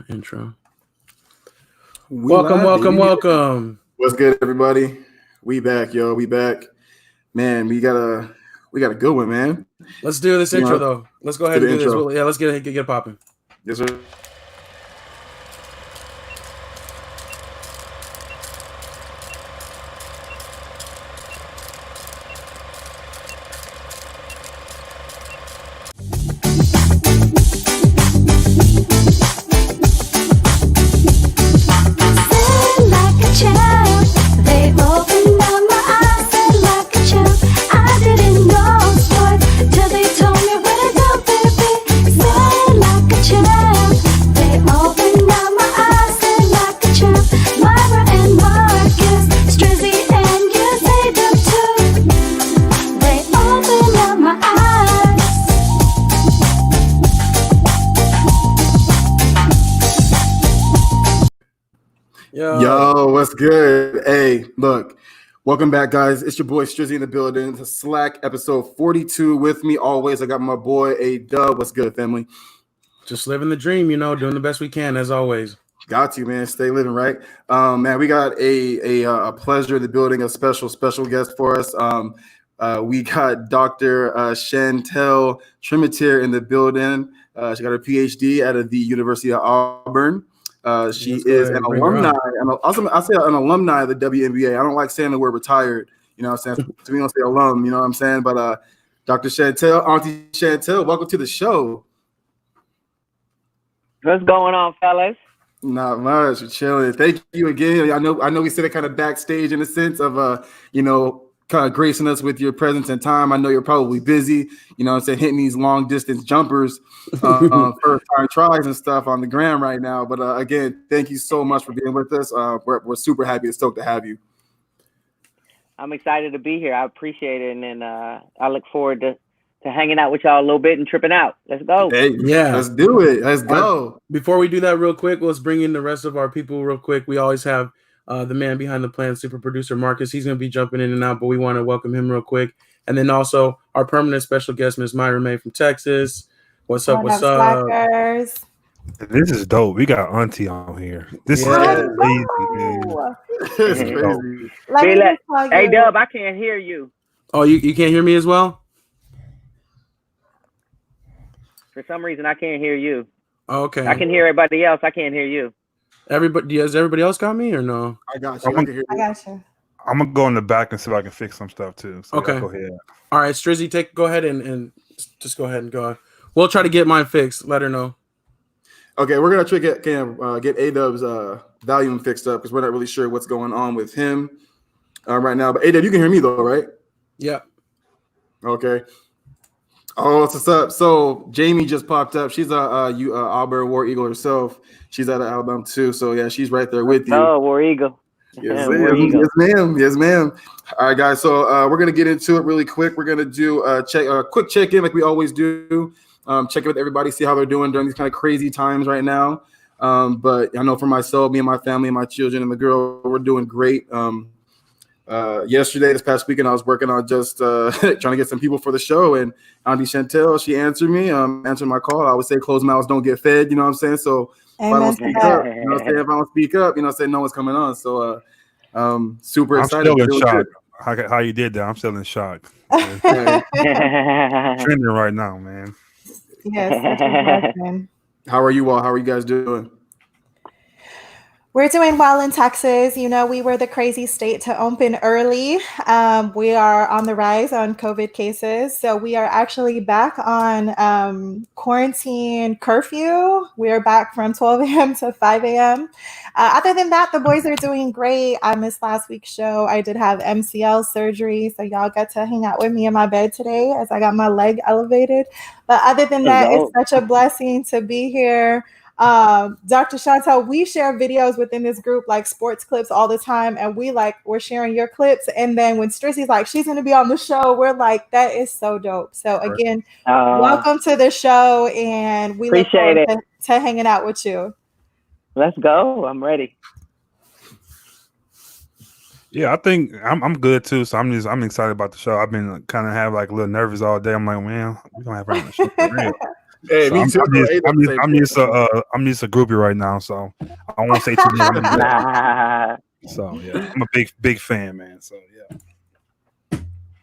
intro. Welcome. What's good, everybody? We back, yo. We back, man. We got a good one, man. Let's do this intro though. Let's go ahead and do this. Let's get it popping. Yes, sir. Yo, what's good? Hey, look, welcome back, guys. It's your boy Strizzy in the building. It's a SLAC episode 42 with me always. I got my boy A-Dub. What's good, family? Just living the dream, doing the best we can as always. Got you, man. Stay living, right? Man, we got a pleasure in the building, a special guest for us. We got Dr. Chantel Tremitiere in the building. She got her PhD out of the University of Auburn. She is an alumni, I'll say an alumni of the WNBA. I don't like saying the word retired, you know what I'm saying? So we don't say alum, you know what I'm saying? But Dr. Chantel, Auntie Chantel, welcome to the show. What's going on, fellas? Not much. We're chilling. Thank you again. I know we said it kind of backstage in a sense of kind of gracing us with your presence and time. I know you're probably busy, you know what I'm saying, hitting these long distance jumpers, first time tries and stuff on the gram right now. But again, thank you so much for being with us. We're super happy and stoked to have you. I'm excited to be here. I appreciate it. And then I look forward to hanging out with y'all a little bit and tripping out. Let's go. Hey, yeah, let's do it. Let's go. Before we do that real quick, let's bring in the rest of our people real quick. We always have the man behind the plan, super producer Marcus. He's going to be jumping in and out, but we want to welcome him real quick. And then also our permanent special guest, Ms. Myra May from Texas. What's up? Slackers? This is dope. We got Auntie on here. This is crazy, man. It's crazy. Hey, Dub, I can't hear you. Oh, you can't hear me as well? For some reason, I can't hear you. Oh, okay. I can hear everybody else. I can't hear you. Has everybody else got me or no? I got you. I got you. I'm gonna go in the back and see if I can fix some stuff too. So okay. Go ahead. All right, Strizzy, go ahead and just go ahead and go. We'll try to get mine fixed. Let her know. Okay, we're gonna try to get A-Dub's volume fixed up because we're not really sure what's going on with him right now. But A-Dub, you can hear me though, right? Yeah. Okay. Oh, what's up? So Jamie just popped up. She's a Auburn War Eagle herself. She's out of Alabama too. So yeah, she's right there with you. Oh, War Eagle. Yes, ma'am. Yes, ma'am. All right, guys. So we're gonna get into it really quick. We're gonna do a quick check in like we always do. Check in with everybody, see how they're doing during these kind of crazy times right now. But I know for myself, me and my family, and my children, and the girl, we're doing great. This past weekend, I was working on just trying to get some people for the show, and Auntie Chantel, she answered me, answered my call. I would say closed mouths don't get fed, you know what I'm saying? So if I don't speak up, you know what I'm saying? If I don't speak up, you know what I'm saying, no one's coming on. So super excited. I'm still in shock. How you did that? I'm still in shock. Trending right now, man. Yes. How are you all? How are you guys doing? We're doing well in Texas. We were the crazy state to open early. We are on the rise on COVID cases. So we are actually back on quarantine curfew. We are back from 12 a.m. to 5 a.m. Other than that, the boys are doing great. I missed last week's show. I did have MCL surgery. So y'all got to hang out with me in my bed today as I got my leg elevated. But other than that, it's such a blessing to be here. Dr. Chantel, we share videos within this group, like sports clips all the time. And we're sharing your clips. And then when Strizzy's like, she's going to be on the show, we're like, that is so dope. So again, welcome to the show. And we look forward to hanging out with you. Let's go. I'm ready. Yeah, I think I'm good too. So I'm excited about the show. I've been kind of a little nervous all day. I'm like, man, we're gonna have her on the show for real. Hey, So me too. I'm just a groupie right now, so I won't say too much. So yeah, I'm a big fan, man. So yeah,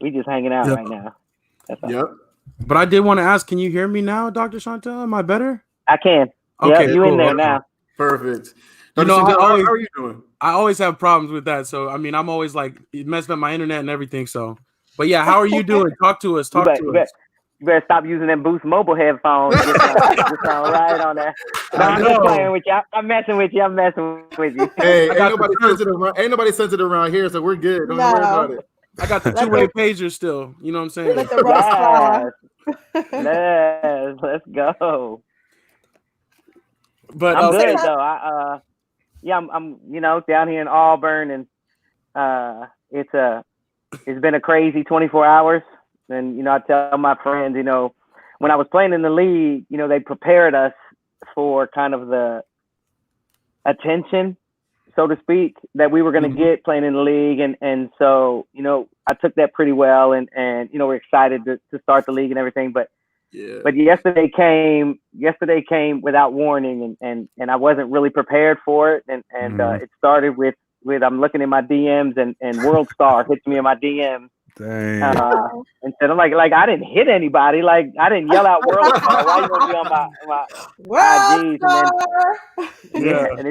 We just hanging out Yeah. right now. That's all. Yep. But I did want to ask, can you hear me now, Dr. Chantel? Am I better? I can. Okay, Yep, you cool. in there Okay. now. Perfect. You Dr. know, Chantel, how are you doing? I always have problems with that. So I mean, I'm always like it messed up my internet and everything. So, but yeah, how are you doing? Talk to us. You better stop using them Boost mobile headphones. Just sound right on there. No, I'm just playing with you. I'm messing with you. Hey, ain't nobody sensitive around here, so we're good. Don't worry about it. I got the two-way pager still. You know what I'm saying? Let the rose fly. Let's go. But I'm good though. I'm down here in Auburn, and it's been a crazy 24 hours. And I tell my friends, when I was playing in the league, they prepared us for kind of the attention, so to speak, that we were going to get playing in the league, and so I took that pretty well, and we're excited to start the league and everything, but yesterday came without warning, and I wasn't really prepared for it, and it started with I'm looking in my DMs, and World Star hits me in my DMs. Dang. And said, I'm like I didn't hit anybody, like I didn't yell out World Star. Why you gonna be on my IGs? And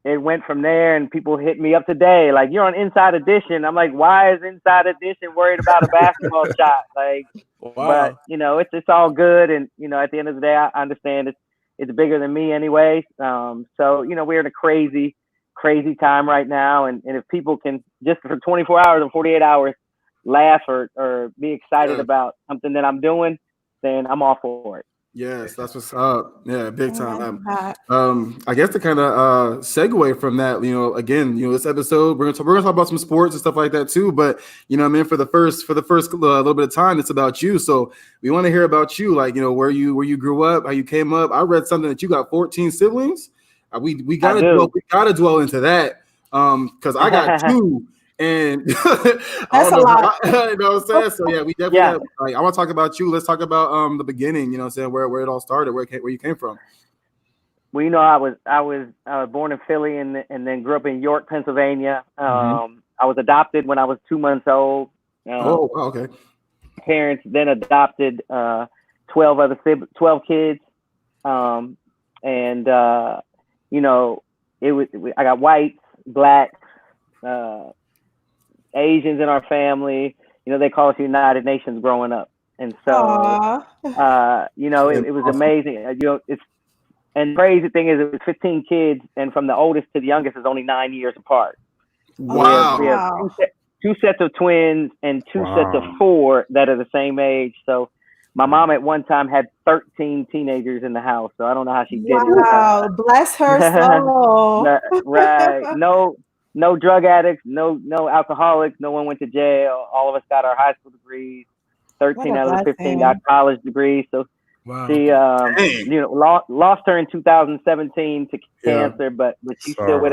it went from there, and people hit me up today, like, you're on Inside Edition. I'm like, why is Inside Edition worried about a basketball shot? Like, wow. But it's all good, and at the end of the day, I understand it's bigger than me anyway. So we're in a crazy time right now, and if people can just for 24 hours or 48 hours laugh or be excited about something that I'm doing, then I'm all for it. Yes, that's what's up. Yeah, big time. I guess to kind of segue from that, again, this episode we're gonna talk about some sports and stuff like that too. But for the first little bit of time, it's about you. So we want to hear about you, like where you grew up, how you came up. I read something that you got 14 siblings. We gotta dwell into that because I got 2. And that's a lot. You know what I'm saying? So yeah, we definitely have, I want to talk about you. Let's talk about the beginning. You know what I'm saying? Where it all started, where you came from. Well, I was born in Philly and then grew up in York, Pennsylvania. I was adopted when I was 2 months old. Okay. Parents then adopted 12 kids. I got whites, blacks, Asians in our family. They call us United Nations growing up, and so it was amazing. And crazy thing is, it was 15 kids, and from the oldest to the youngest is only 9 years apart. Wow. We have two sets of twins and two sets of 4 that are the same age. So my mom at one time had 13 teenagers in the house. So I don't know how she did it. Wow, bless her soul. Right. No drug addicts, no alcoholics, no one went to jail. All of us got our high school degrees. 13 out of the 15 got college degrees. So she lost her in 2017 to cancer, but she's still with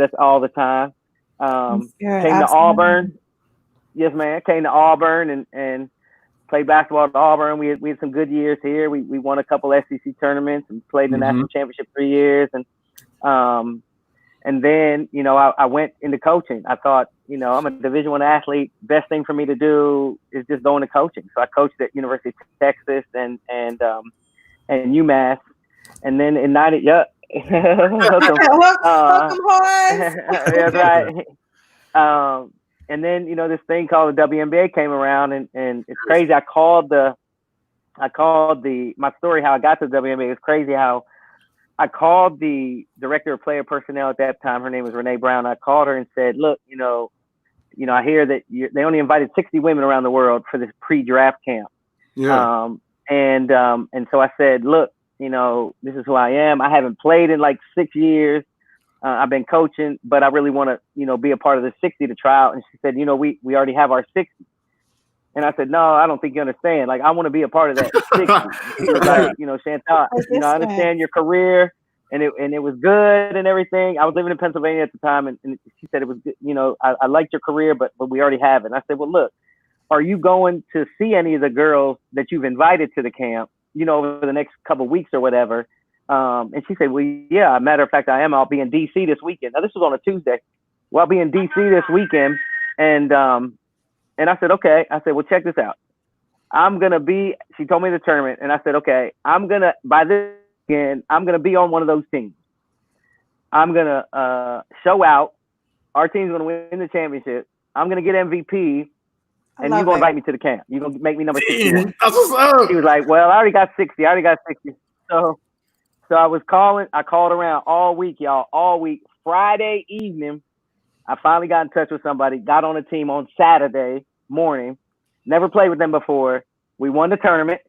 us all the time. Came to Auburn. Yes, man. Came to Auburn and played basketball at Auburn. We had some good years here. We won a couple SEC tournaments and played in the national championship 3 years. And then, I went into coaching. I thought, I'm a Division I athlete. Best thing for me to do is just go into coaching. So I coached at University of Texas and UMass. And then in welcome horns. That's right. And then, this thing called the WNBA came around, and it's crazy. My story, how I got to the WNBA, is crazy how I called the director of player personnel at that time. Her name was Renee Brown. I called her and said, look, I hear that they only invited 60 women around the world for this pre-draft camp. Yeah. And so I said, look, this is who I am. I haven't played in like 6 years. I've been coaching, but I really want to, be a part of the 60 to try out. And she said, we already have our 60. And I said, no, I don't think you understand. Like, I want to be a part of that 60. She was like, Chantel, I understand your career, and it was good and everything. I was living in Pennsylvania at the time, and she said it was good. I liked your career, but we already have it. And I said, well, look, are you going to see any of the girls that you've invited to the camp? over the next couple of weeks or whatever. And she said, well, yeah, matter of fact, I am. I'll be in DC this weekend. Now, this was on a Tuesday. Well, I'll be in DC this weekend. And I said, okay. I said, well, check this out. She told me the tournament. And I said, okay, by this weekend, I'm going to be on one of those teams. I'm going to show out. Our team's going to win the championship. I'm going to get MVP. And you're going to invite me to the camp. You're going to make me number 61. That's what's up. She was like, well, I already got 60. So I called around all week, y'all, all week. Friday evening, I finally got in touch with somebody, got on a team on Saturday morning. Never played with them before. We won the tournament.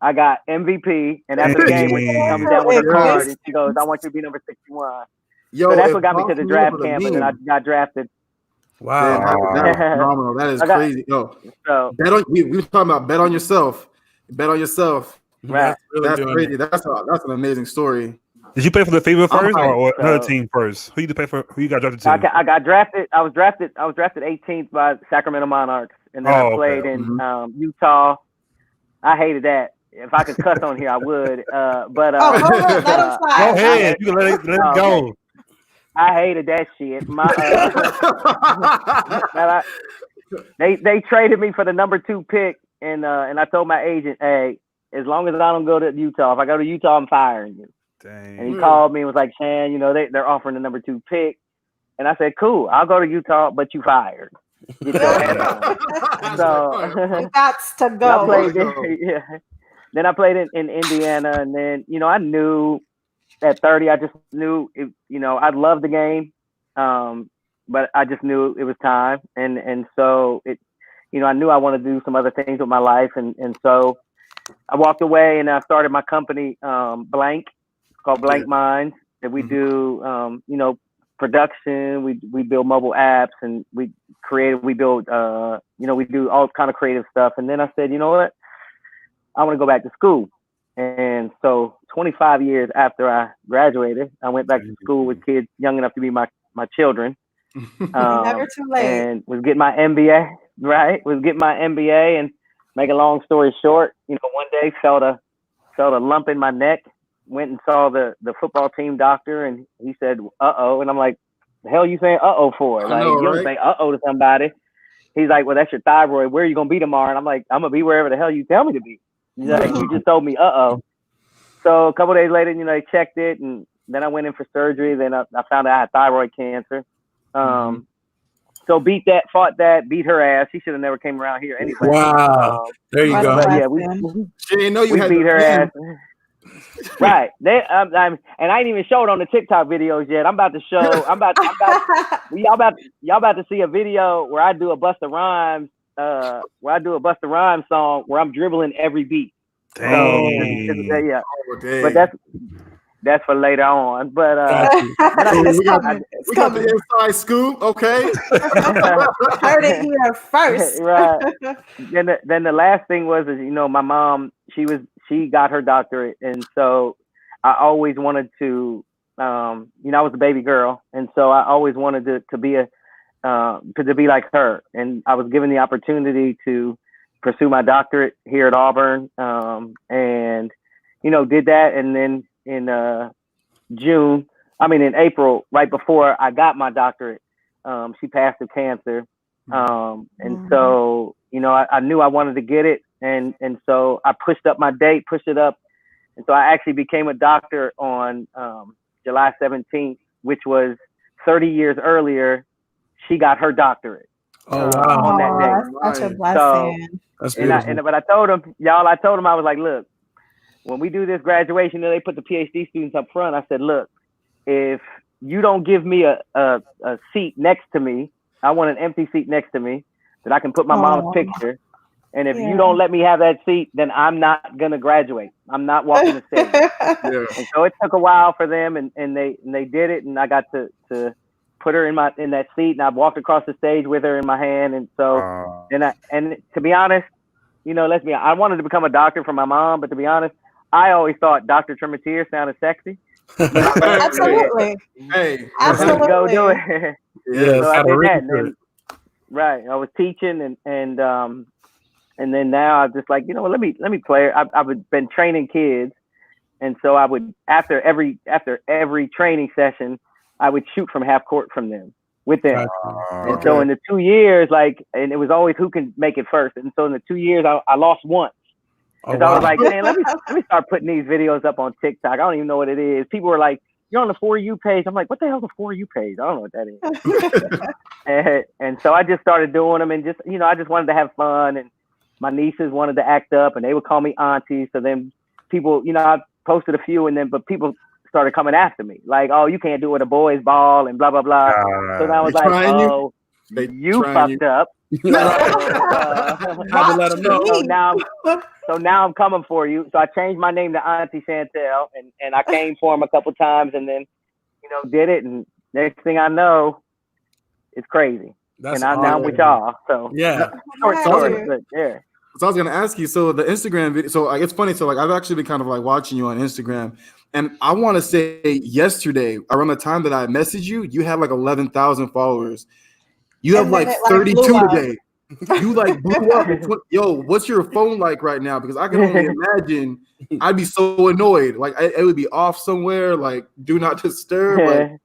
I got MVP. And after the game, she comes down with her card and she goes, I want you to be number 61. So that's what got me to the draft camp, and then I got drafted. Wow. That's phenomenal. That is crazy. Yo, we were talking about bet on yourself. Bet on yourself. Right. That's crazy. That's an amazing story. Did you play for the favorite first or another team first? Who you play for? Who you got drafted to? I got drafted. I was drafted 18th by Sacramento Monarchs, and then I played in Utah. I hated that. If I could cuss on here, I would. But go ahead. You can let it go. I hated that shit. They traded me for the number 2 pick, and I told my agent, hey, as long as I don't go to Utah, if I go to Utah, I'm firing you. Dang. And he called me and was like, Shan, they're offering the number 2 pick. And I said, cool, I'll go to Utah, but you fired. Get your head on. So that's to go. Then I played in Indiana, and then I knew at 30, I just knew it, I loved the game, but I just knew it was time, and so it, I knew I wanted to do some other things with my life, and so I walked away and I started my company, Blank, called Blank Minds, and we do production, we build mobile apps, and we build we do all kind of creative stuff. And then I said, you know what, I want to go back to school. And so 25 years after I graduated, I went back to school with kids young enough to be my children. Never too late. And was getting my MBA, right? Was getting my MBA, and make a long story short, one day felt a lump in my neck, went and saw the football team doctor, and he said, uh-oh. And I'm like, the hell you saying uh-oh for? Like, you don't say uh-oh to somebody. He's like, well, that's your thyroid. Where are you going to be tomorrow? And I'm like, I'm going to be wherever the hell you tell me to be. He's like, you just told me, uh-oh. So a couple of days later, they checked it, and then I went in for surgery. Then I found out I had thyroid cancer. So beat her ass. She should have never came around here anyway. Wow. There you go. Yeah, she didn't know you we had beat her ass. Right. And I ain't even showed on the TikTok videos yet. I'm about to show. Y'all about to see a video where I do a Busta Rhymes. Where I do a Busta Rhymes song where I'm dribbling every beat. Dang. So, yeah. But that's for later on. But we got the inside scoop, okay? Heard it here first. Right. Then the last thing was my mom, she got her doctorate, and so I always wanted to I was a baby girl, and so I always wanted to be to be like her, and I was given the opportunity to pursue my doctorate here at Auburn, and did that, and then in April, right before I got my doctorate, she passed of cancer, and so I knew I wanted to get it, and so I pushed up my date, pushed it up, and so I actually became a doctor on July 17th, which was 30 years earlier. She got her doctorate. Oh wow! On that day. That's such a blessing. That's beautiful. But I told him, I was like, look, when we do this graduation, they put the PhD students up front. I said, look, if you don't give me a seat next to me, I want an empty seat next to me that I can put my mom's picture. And if you don't let me have that seat, then I'm not gonna graduate. I'm not walking the stage. And so it took a while for them, and they did it, and I got to put her in that seat, and I walked across the stage with her in my hand. And so and to be honest, I wanted to become a doctor for my mom, but to be honest, I always thought Dr. Tremitiere sounded sexy. Absolutely. Hey, absolutely. Go do it. Yeah, so I did that. Right. I was teaching, and And then now I'm just like, you know what, let me play. I've been training kids, and so I would after every training session, I would shoot from half court from them with them. And so in the 2 years, like, and it was always who can make it first. And so in the 2 years, I lost once. Because I was like, man, let me start putting these videos up on TikTok. I don't even know what it is. People were like, you're on the For You page. I'm like, what the hell's the For You page? I don't know what that is. and so I just started doing them, and just, you know, I just wanted to have fun. And my nieces wanted to act up, and they would call me auntie. So then people, you know, I posted a few, but people started coming after me, like, oh, you can't do it with a boys ball and blah blah blah. So then I was like, oh, you fucked up. I had to let them know. So now I'm coming for you. So I changed my name to Auntie Chantel, and I came for him a couple times, and then, you know, did it. And next thing I know, it's crazy. And now I'm with y'all. So yeah, short story, but yeah. So I was gonna ask you. So the Instagram video. So it's funny. So like I've actually been kind of like watching you on Instagram, and I want to say yesterday around the time that I messaged you, you had like 11,000 followers. You have like 32 today. You like blew up. Yo, what's your phone like right now? Because I can only imagine. I'd be so annoyed. Like it would be off somewhere. Like do not disturb. Like,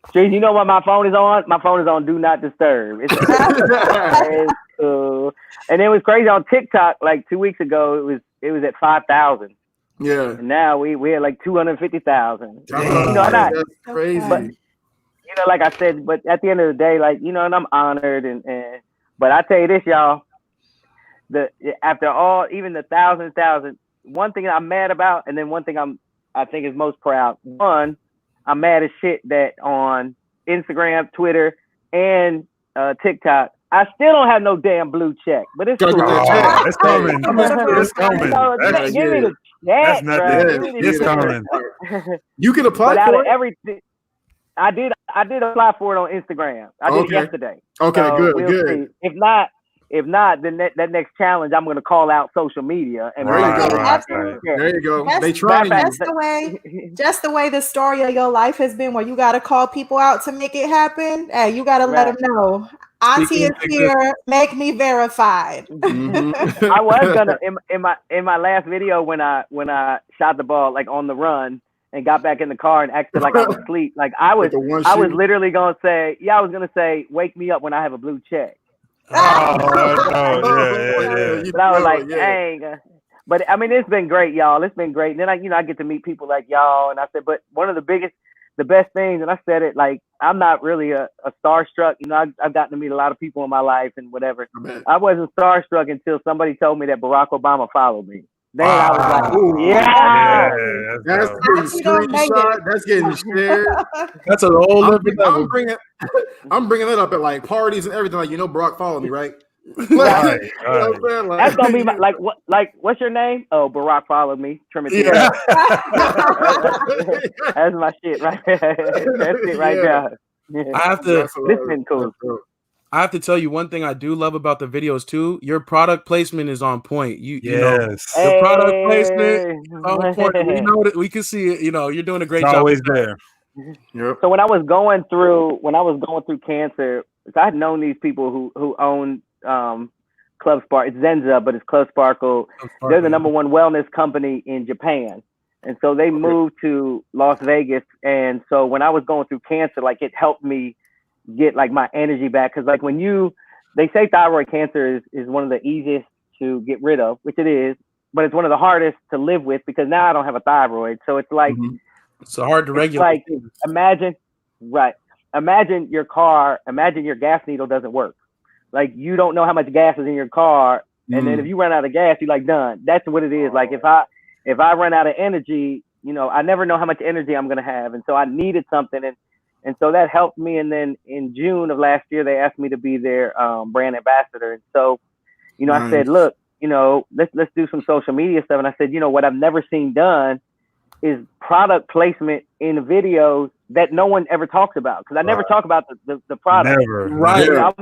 Street, you know what my phone is on? My phone is on do not disturb. It's cool. And it was crazy on TikTok. Like 2 weeks ago, it was at 5,000. Yeah. And now we had like 250,000. You know, that's crazy. But, you know, like I said, but at the end of the day, like, you know, and I'm honored, but I tell you this, y'all, after all, even the thousand, one thing I'm mad about, and then one thing I think is most proud. One, I'm mad as shit that on Instagram, Twitter, and TikTok, I still don't have no damn blue check, but it's cool. It's coming. It's coming. Give me the check, bro. It's coming. You can apply but for out of it? everything, I did apply for it on Instagram. I did it yesterday. Okay, so good. See. If not, then that next challenge, I'm going to call out social media. And there you go. They try just the way the story of your life has been, where you got to call people out to make it happen. Hey, you got to let them know. Auntie is here. Make me verified. Mm-hmm. I was gonna in my last video when I shot the ball like on the run and got back in the car and acted like I was asleep. Like I was literally gonna say, I was gonna say, wake me up when I have a blue check. Yeah. But I was like, dang. But I mean, it's been great, y'all. It's been great. And then I get to meet people like y'all. And I said, but one of the best things, and I said it, like, I'm not really a starstruck. You know, I've gotten to meet a lot of people in my life and whatever. I wasn't starstruck until somebody told me that Barack Obama followed me. Then I was like, ooh, yeah. That's getting screenshot. That's getting shared. That's an old I'm bringing that up at like parties and everything. Like, you know, Barack followed me, right? Right. That's gonna be my what's your name? Oh, Barack followed me. Tremitiere. Yeah. That's my shit right there. That's it right there. I have to. This has been cool. I have to tell you one thing I do love about the videos too. Your product placement is on point. You know, your product placement is on point. We know that, we can see it. You know, you're doing a great job. Always there. Yep. So when I was going through cancer, I had known these people who own Club Sparkle. It's Zenza, but it's Club Sparkle. They're the number one wellness company in Japan. And so they moved to Las Vegas. And so when I was going through cancer, like, it helped me get like my energy back. Cause like they say thyroid cancer is one of the easiest to get rid of, which it is, but it's one of the hardest to live with because now I don't have a thyroid. So it's like, it's hard to regulate. Like, imagine your gas needle doesn't work. Like, you don't know how much gas is in your car. And then if you run out of gas, you're like done. That's what it is. Like if I run out of energy, you know, I never know how much energy I'm going to have. And so I needed something. And so that helped me. And then in June of last year, they asked me to be their brand ambassador. And so, you know, I said, look, you know, let's do some social media stuff. And I said, you know, what I've never seen done is product placement in videos that no one ever talks about. Because I never talk about the product. Never. Right. You know, I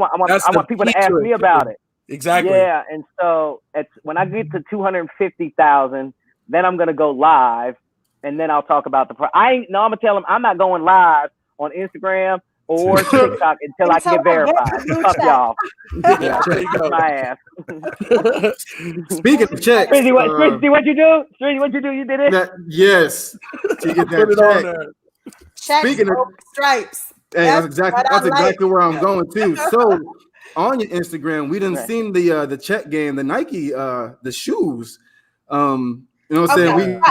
want people to ask me about it. Exactly. Yeah. And so when I get to 250,000, then I'm going to go live. And then I'll talk about the product. I'm going to tell them I'm not going live on Instagram or TikTok until I get verified. Fuck y'all. Yeah, there you go. My ass. Speaking of checks, Strizzy, what you do? Strizzy, what you do? You did it? yes, to get Put that it on check. there. Checks, Speaking of- stripes. Hey, that's exactly where I'm going too. So on your Instagram, we done Right. seen the check game, the Nike, the shoes. You know what I'm saying?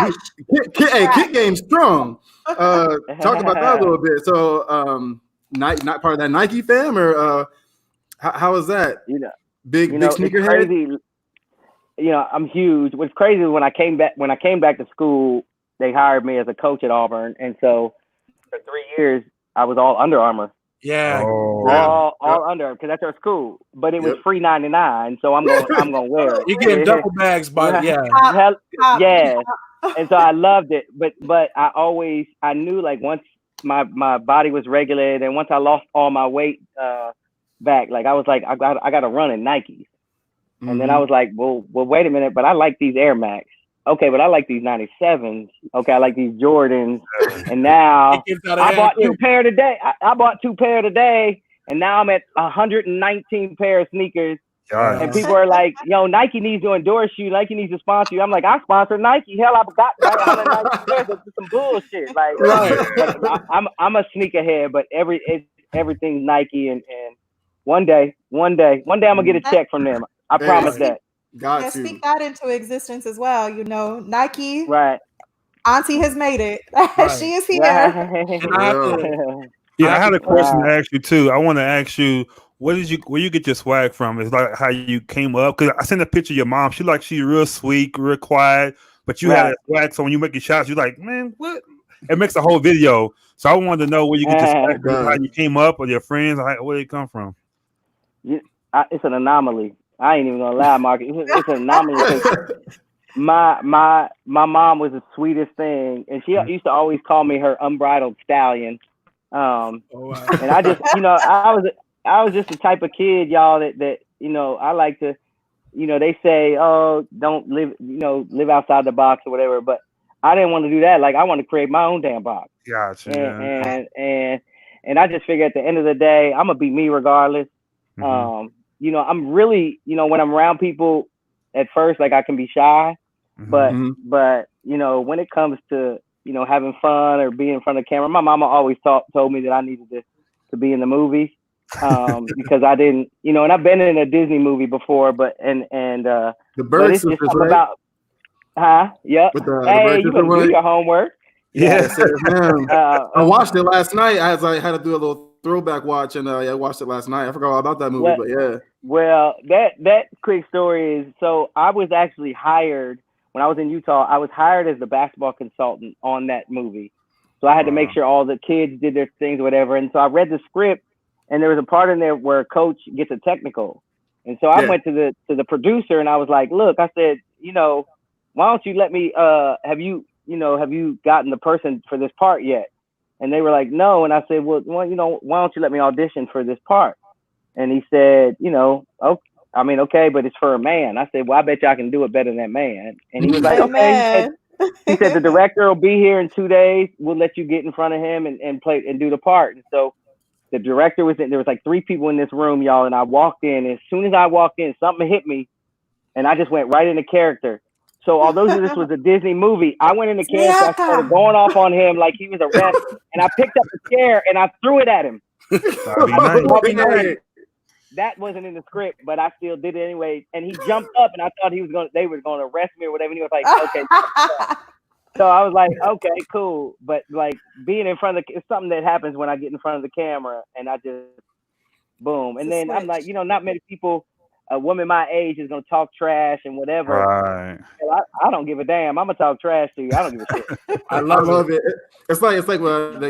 Okay. Kick game strong. Talk about that a little bit. So not part of that Nike fam, or how is that? Big sneakerhead. Crazy. I'm huge. What's crazy is when I came back to school, they hired me as a coach at Auburn, and so for 3 years I was all Under Armour. Yeah. All Under, because that's our school. But it was free $99, so I'm gonna wear it. You get double bags, but yeah. Yeah. And so I loved it. But I knew like once my body was regulated and once I lost all my weight back, like I was like, I gotta run in Nikes. And then I was like, well, wait a minute, but I like these Air Max. Okay, but I like these 97s. Okay, I like these Jordans. And now I bought 2 pair today. I bought 2 pair today, and now I'm at 119 pair of sneakers. And people are like, yo, Nike needs to endorse you. Nike needs to sponsor you. I'm like, I sponsor Nike. Hell, I got 119 pairs. That's some bullshit. Like, I'm a sneakerhead, but everything's Nike. And one day, I'm gonna get a check from them. I promise that. Speak that into existence as well. Nike. Right. Auntie has made it. She is here. Yeah, I had a question to ask you too. I want to ask you, where you get your swag from? It's like how you came up, because I sent a picture of your mom. She's real sweet, real quiet, but you had a swag. So when you make your shots, you're like, man, what? It makes a whole video. So I wanted to know where you get your swag from, how you came up, or your friends, where it come from. It's an anomaly. I ain't even gonna lie, Mark. It's an anomaly. My mom was the sweetest thing, and she used to always call me her unbridled stallion. And I just, I was just the type of kid, y'all, that I like to, they say, oh, don't live outside the box or whatever, but I didn't want to do that. Like, I want to create my own damn box. Gotcha. And I just figure at the end of the day, I'm gonna be me regardless. I'm really, when I'm around people at first, like I can be shy, but when it comes to, having fun or being in front of the camera, my mama always told me that I needed to be in the movies, because I didn't, and I've been in a Disney movie before, the Bird Sisters, right? About, yep. Hey, you better do your homework. Yeah. I watched it last night. I had to do a little throwback watch, and I watched it last night. I forgot all about that movie, but yeah. Well, that quick story is, so I was actually hired when I was in Utah. I was hired as the basketball consultant on that movie, so I had to make sure all the kids did their things, or whatever. And so I read the script, and there was a part in there where Coach gets a technical, and so I went to the producer, and I was like, "Look," I said, "why don't you let me? Have you gotten the person for this part yet?" And they were like, "No." And I said, well, why don't you let me audition for this part? And he said, okay, but it's for a man. I said, well, I bet you I can do it better than that man. And he was like, okay. He said, the director will be here in 2 days. We'll let you get in front of him and play and do the part. And so the director was in. There was like 3 people in this room, y'all. And I walked in. As soon as I walked in, something hit me, and I just went right into character. So although this was a Disney movie, I went into character. I started going off on him like he was a ref, and I picked up the chair and I threw it at him. That wasn't in the script, but I still did it anyway. And he jumped up, and I thought they were going to arrest me or whatever. And he was like, okay. So I was like, okay, cool. But like being in front of it's something that happens when I get in front of the camera, and I just boom. And then I'm like, not many people. A woman my age is gonna talk trash and whatever. Right. I don't give a damn. I'm gonna talk trash to you. I don't give a shit. I love it. It's like what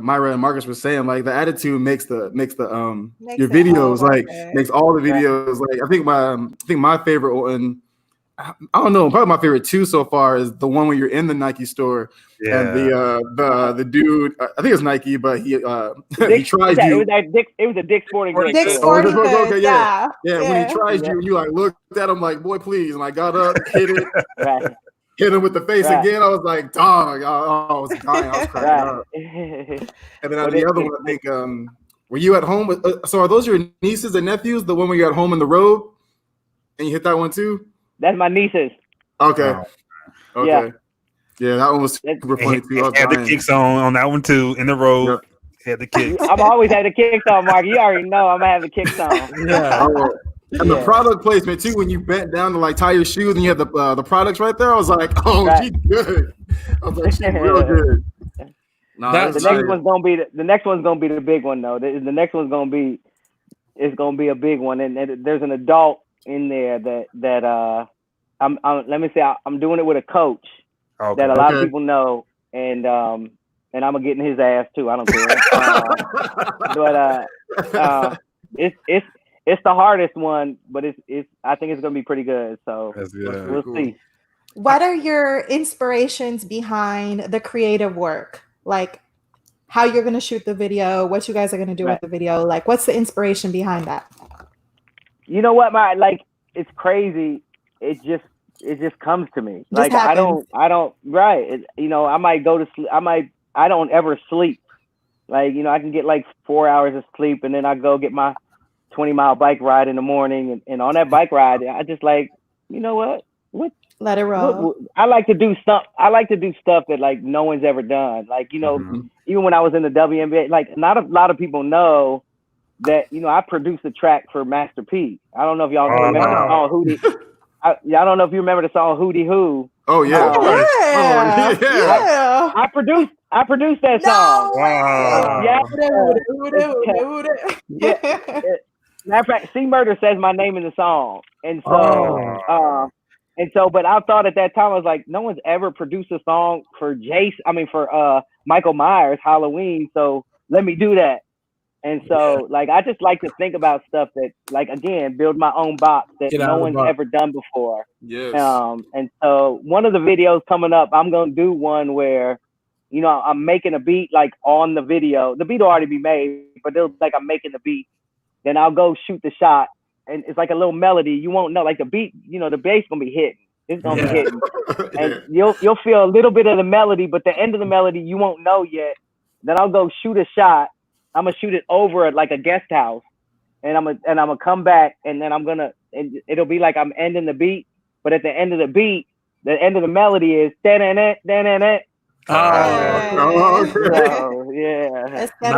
Myra and Marcus were saying. Like the attitude makes your videos makes all the videos. Like I think my favorite one. I don't know. Probably my favorite 2 so far is the one where you're in the Nike store and the dude. I think it's Nike, but he tries you. It was a Dick's Sporting Goods. Dick's Sporting Goods. Yeah. When he tries you, and you like looked at him like, boy, please. And I got up, hit it. Right. hit him with the face Right. again. I was like, dog, I was dying. I was cracking up. And then the other one, I think, were you at home? So are those your nieces and nephews? The one where you're at home in the road and you hit that one too? That's my nieces. Okay. Oh. Okay. Yeah, that one was super funny too. I was Had the dying. kicks on that one too in the road. Yep. Had the kicks. I'm always had the kicks on, Mark. You already know I'm gonna have the kicks on. Yeah. And the product placement too, when you bent down to like tie your shoes and you had the products right there, I was like, oh, Right. she's good. I was like, she's real good. No, That's The next one's gonna be the next one's gonna be the big one though. The next one's gonna be a big one, and there's an adult in there that I'm let me say I'm doing it with a coach that a lot of people know, and I'm gonna get in his ass too. I don't care. But it's the hardest one, but it's I think it's gonna be pretty good. So That's good. we'll see. What are your inspirations behind the creative work? Like how you're going to shoot the video, what you guys are going to do with the video. Like what's the inspiration behind that? You know what, it's crazy. It just comes to me. Like happens. I don't right. I might go to sleep. I don't ever sleep. Like, I can get like 4 hours of sleep and then I go get my 20-mile bike ride in the morning. And on that bike ride, I just like, you know what? Let it roll. I like to do stuff. I like to do stuff that like no one's ever done. Like, even when I was in the WNBA, like not a lot of people know that, I produced a track for Master P. I don't know if y'all remember the song Hootie. I don't know if you remember the song Hootie Hoo. Oh yeah. Yeah. I produced that song. Wow. Yeah. Matter of fact, C Murder says my name in the song. And so, but I thought at that time, I was like, no one's ever produced a song for for Michael Myers, Halloween. So let me do that. And so, like, I just like to think about stuff that, like, again, build my own box that no one's ever done before. Yes. And so one of the videos coming up, I'm going to do one where, I'm making a beat, like, on the video. The beat will already be made, but it'll like I'm making the beat. Then I'll go shoot the shot. And it's like a little melody. You won't know, like the beat, the bass gonna be hitting. It's gonna be hitting. And you'll feel a little bit of the melody, but the end of the melody you won't know yet. Then I'll go shoot a shot. I'm gonna shoot it over at like a guest house, and I'm gonna come back, and then it'll be like I'm ending the beat, but at the end of the beat, the end of the melody is da-da-da, da-da-da. Oh, yeah. That's the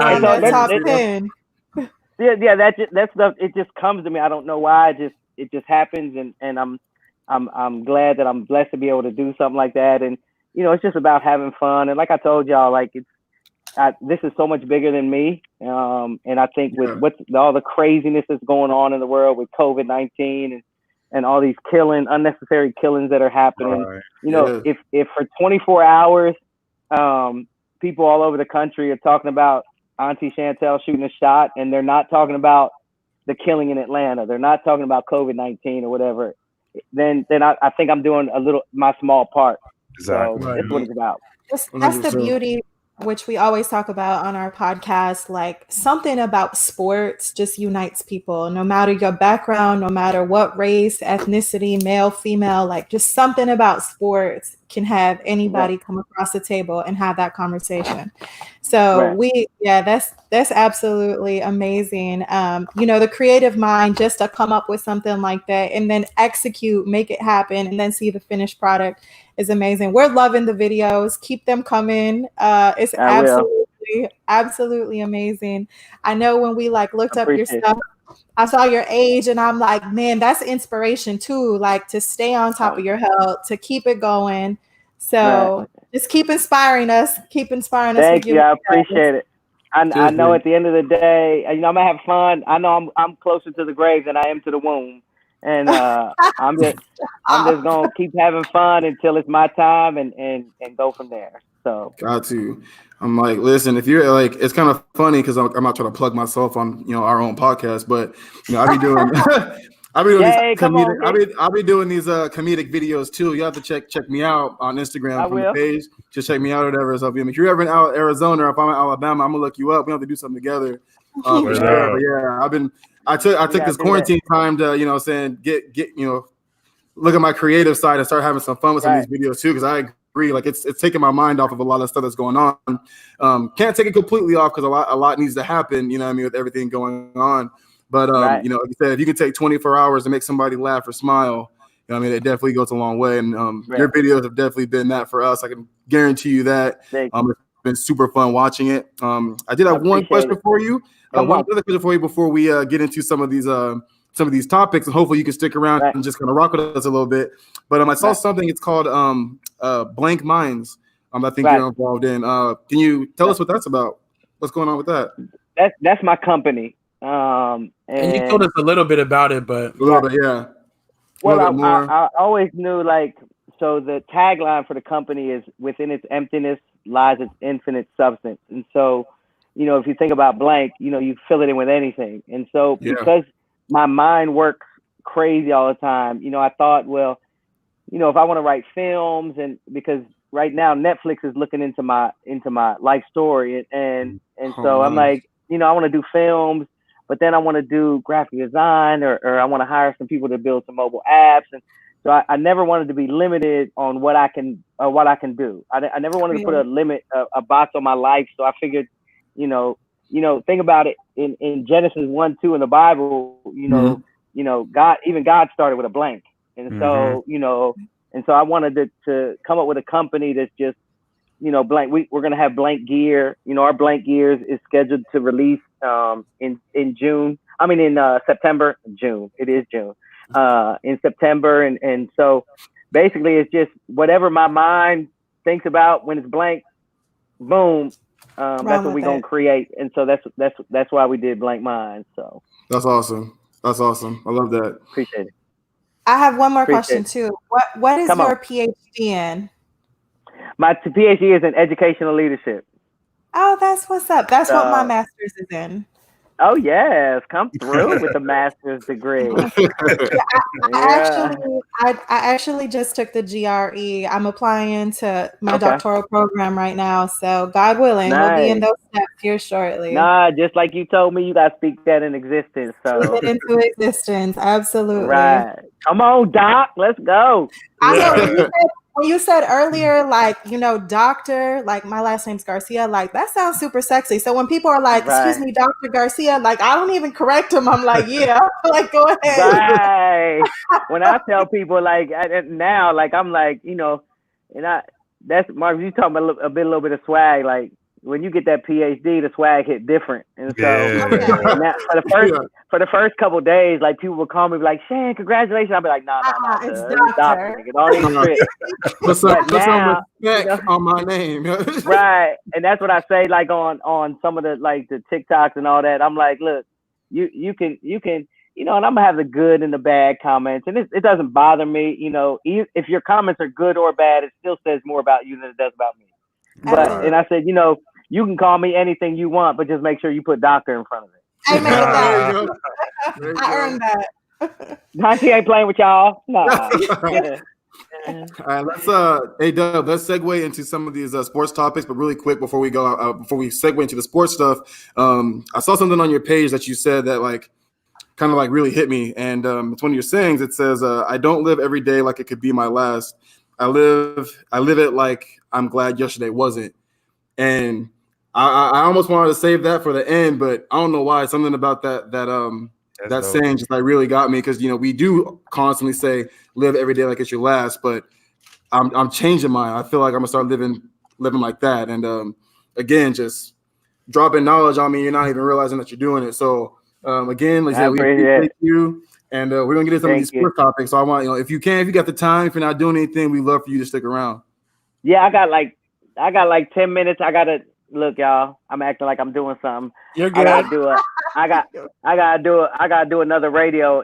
top 10. Yeah, that stuff. It just comes to me. I don't know why. It just happens, and I'm glad that I'm blessed to be able to do something like that. And it's just about having fun. And like I told y'all, like this is so much bigger than me. And I think with all the craziness that's going on in the world with COVID-19 and all these unnecessary killings that are happening, if for 24 hours, people all over the country are talking about Auntie Chantel shooting a shot, and they're not talking about the killing in Atlanta. They're not talking about COVID-19 or whatever. Then I think I'm doing my small part. Exactly. So that's what it's about. That's the beauty, which we always talk about on our podcast. Like something about sports just unites people, no matter your background, no matter what race, ethnicity, male, female. Like just something about sports can have anybody come across the table and have that conversation. So that's absolutely amazing. The creative mind just to come up with something like that and then execute, make it happen, and then see the finished product is amazing. We're loving the videos. Keep them coming. It's absolutely amazing. I know when we looked up your stuff, I saw your age and I'm like, man, that's inspiration too. Like to stay on top of your health, to keep it going. So just keep inspiring us. Thank you. I appreciate it. I know at the end of the day, I'm gonna have fun. I know I'm closer to the grave than I am to the womb. And I'm just gonna keep having fun until it's my time and go from there. So got to. I'm like, listen, if you're like, it's kind of funny because I'm not trying to plug myself on our own podcast, but I be doing I'll be doing these comedic videos too. You have to check me out on Instagram from the page. Just check me out or whatever. So if you're ever in Arizona or if I'm in Alabama, I'm gonna look you up. We have to do something together. For sure. But yeah, I took this quarantine time to, get look at my creative side and start having some fun with some of these videos too. Because I agree, like it's taking my mind off of a lot of stuff that's going on. Can't take it completely off because a lot needs to happen. You know what I mean, with everything going on. But you know, like you said, if you can take 24 hours to make somebody laugh or smile, you know what I mean, it definitely goes a long way. And your videos have definitely been that for us. I can guarantee you that. It's been super fun watching it. I did have one question for you. One other question for you before we get into some of these topics, and hopefully you can stick around and just kind of rock with us a little bit. But I saw something. It's called Blank Minds. I think you're involved in. Can you tell us what that's about? What's going on with that? That's my company. And you told us a little bit about it, but a little bit, yeah. Well, I always knew, like, so the tagline for the company is "Within its emptiness lies its infinite substance." And so, you know, if you think about blank, you know, you fill it in with anything. And so because my mind works crazy all the time, you know, I thought, well, you know, if I want to write films, and because right now Netflix is looking into my life story, and so I'm like, you know, I want to do films, but then I want to do graphic design, or I want to hire some people to build some mobile apps. And so I never wanted to be limited on what I can do. I never wanted to put a limit, a box on my life. So I figured, you know, think about it in Genesis 1-2 in the Bible, you know, God started with a blank. And so, you know, and so I wanted to come up with a company that's just, you know, blank. We're going to have blank gear. You know, our blank gears is scheduled to release in June. I mean, in September, June. It is June. In September. And so basically it's just whatever my mind thinks about when it's blank, boom. That's what we're going to create. And so that's why we did Blank Minds. So that's awesome. That's awesome. I love that. Appreciate it. I have one more question too. What is your PhD in? My PhD is in educational leadership. Oh, that's what's up. That's what my master's is in. Oh yes, come through with the master's degree. I actually just took the GRE. I'm applying to my doctoral program right now. So God willing, we'll be in those steps here shortly. Just like you told me, you got to speak that in existence. So speak it into existence, absolutely. Right. Come on, Doc. Let's go. I know when you said earlier, like, you know, doctor, like my last name's Garcia, like that sounds super sexy. So when people are like, excuse me, Dr. Garcia, like I don't even correct them. I'm like, yeah, like go ahead. Right. When I tell people like now, like I'm like, you know, and that's Mark, you talking about a little bit of swag, like when you get that PhD, the swag hit different. And so now, for the first couple of days, like people would call me like, Shan, congratulations. I'll be like, no, it's doctor. What's up? Respect on my name. Right. And that's what I say, like on some of the like the TikToks and all that. I'm like, look, you can, you know, and I'm gonna have the good and the bad comments, and it doesn't bother me. You know, if your comments are good or bad, it still says more about you than it does about me. But and I said, you know, you can call me anything you want, but just make sure you put doctor in front of it. I made that. I earned that. She ain't playing with y'all. Nah. All right, let's hey Dub, let's segue into some of these sports topics, but really quick before we go before we segue into the sports stuff. I saw something on your page that you said that like kind of like really hit me, and it's one of your sayings. It says, "I don't live every day like it could be my last. I live it like I'm glad yesterday wasn't." And I almost wanted to save that for the end, but I don't know why. Something about that saying just like really got me, because you know we do constantly say live every day like it's your last, but I'm changing mine. I feel like I'm gonna start living like that. And again, just dropping knowledge on me, you're not even realizing that you're doing it. So again, like I said, we appreciate you, and we're gonna get into some of these sports topics. So I want, you know, if you got the time, if you're not doing anything, we'd love for you to stick around. Yeah, I got like 10 minutes. I gotta look, y'all. I'm acting like I'm doing something. You're good. I gotta do another radio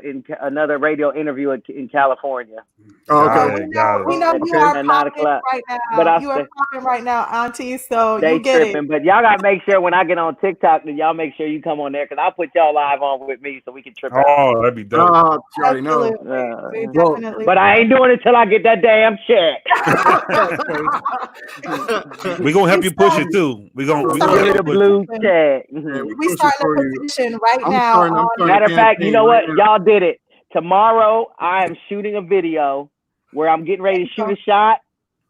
interview in California. Oh, okay. We know you are popping right now. You are popping right now, Auntie. So you get it. But y'all gotta make sure when I get on TikTok, that y'all make sure you come on there, because I'll put y'all live on with me so we can trip out. Oh, that'd be dope. You already know. But I ain't doing it till I get that damn check. We're gonna help you push it too. We're gonna get a blue check. We starting a petition right now. Matter of fact, you know what? Y'all did it. tomorrow I am shooting a video where I'm getting ready to shoot a shot,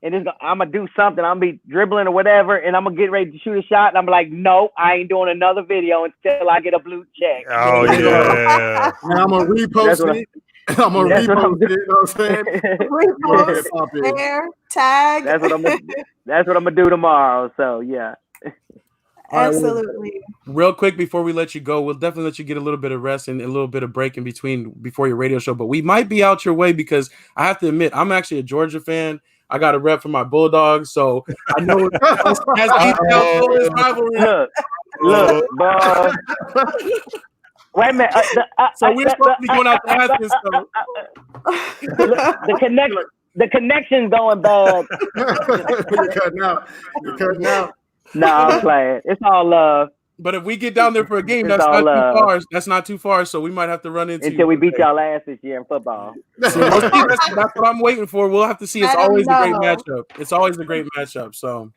and I'm gonna do something. I'm gonna be dribbling or whatever, and I'm gonna get ready to shoot a shot, and I'm like, no, I ain't doing another video until I get a blue check. Oh yeah. And I'm gonna repost it. I'm gonna repost it. You know what I'm saying? Repost, share, tag. That's what I'm gonna do tomorrow. So yeah. Absolutely. Real quick before we let you go, we'll definitely let you get a little bit of rest and a little bit of break in between before your radio show. But we might be out your way because I have to admit, I'm actually a Georgia fan. I got a rep for my Bulldogs, so I know as detailed as rivalry. Look, bro. Wait a minute. So we're supposed to be going out to Athens. The connection's going bad. You're cutting out. No, I'm playing. It's all love. But if we get down there for a game, It's that's all not too love. far. That's not too far. So we might have to run into Until we beat y'all ass this year in football. So that's what I'm waiting for. We'll have to see. It's always a great matchup. It's always a great matchup. So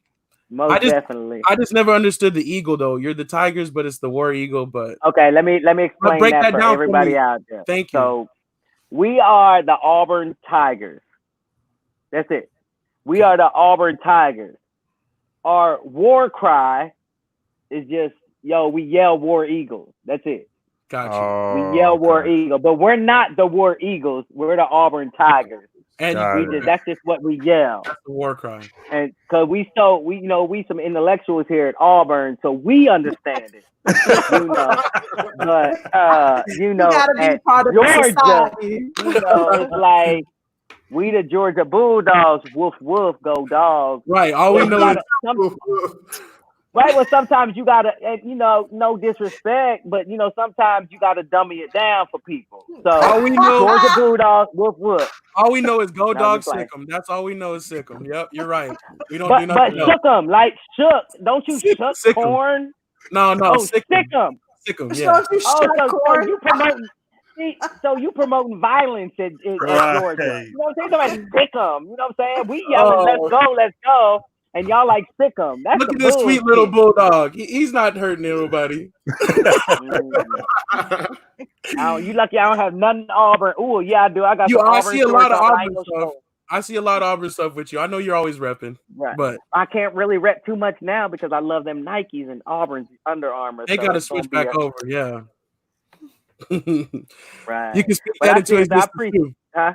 definitely. I just never understood the Eagle though. You're the Tigers, but it's the War Eagle. But okay, let me explain break that for down everybody for out there. Thank you. So we are the Auburn Tigers. That's it. We are the Auburn Tigers. Our war cry is just, we yell War Eagles. That's it. Gotcha. We yell War Eagle, but we're not the War Eagles. We're the Auburn Tigers. And that's just what we yell. That's the war cry. And because we some intellectuals here at Auburn, so we understand it. But you gotta be part of Georgia. It's like we the Georgia Bulldogs. Woof woof, go dogs. Right. All we know is right. Well, sometimes you gotta, no disrespect, but sometimes you gotta dummy it down for people. So all we know, Georgia Bulldogs, woof woof. All we know is go dogs, sick 'em. That's all we know is sick 'em. Yep, you're right. We don't do nothing. But shook 'em, like shook. Don't you shook corn? No, sick 'em. Sick 'em. Yeah. So you promoting violence at Georgia? You know what I'm saying? Somebody sick 'em. You know what I'm saying? We yelling, let's go. And y'all like sick 'em. That's look at this sweet little bulldog. He's not hurting anybody. You lucky I don't have nothing Auburn. Oh yeah, I do. I got. I see a lot of Auburn stuff. I see a lot of Auburn stuff with you. I know you're always repping. Right. But I can't really rep too much now because I love them Nikes and Auburn's Under Armour. They got to switch back over. Yeah. Right. You can speak that into existence too. Huh?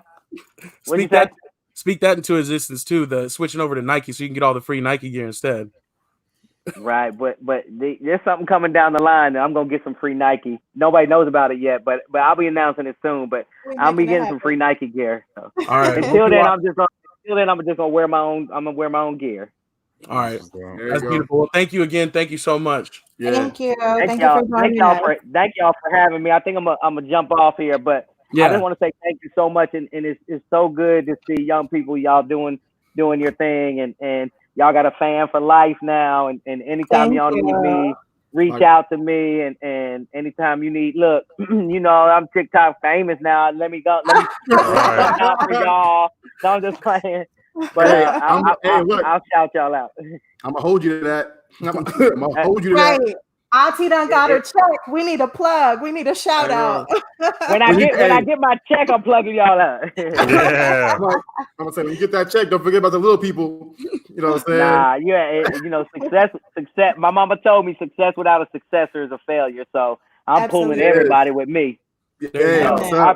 Speak that into existence too. The switching over to Nike so you can get all the free Nike gear instead. Right, but there's something coming down the line. I'm gonna get some free Nike. Nobody knows about it yet, but I'll be announcing it soon. But I'll be getting some free Nike gear. So. All right. Until then, I'm just gonna wear my own. I'm gonna wear my own gear. All right, that's beautiful. Well, thank you again. Thank you so much. Yeah. Thank you. Thank y'all for having me. I think I'm gonna jump off here, but I just want to say thank you so much, and it's so good to see young people y'all doing your thing, and y'all got a fan for life now, and anytime y'all need me, reach out to me, and anytime you need, look, I'm TikTok famous now. Let me out for y'all. So I'm just playing, but I'll shout y'all out. I'm gonna hold you to that. I'm gonna hold you to that. Auntie done got her check. We need a plug. We need a shout out. When I get my check, I'm plugging y'all out. Yeah. I'm gonna say when you get that check, don't forget about the little people. You know what I'm saying? Success. My mama told me success without a successor is a failure. So I'm pulling everybody with me. Yeah.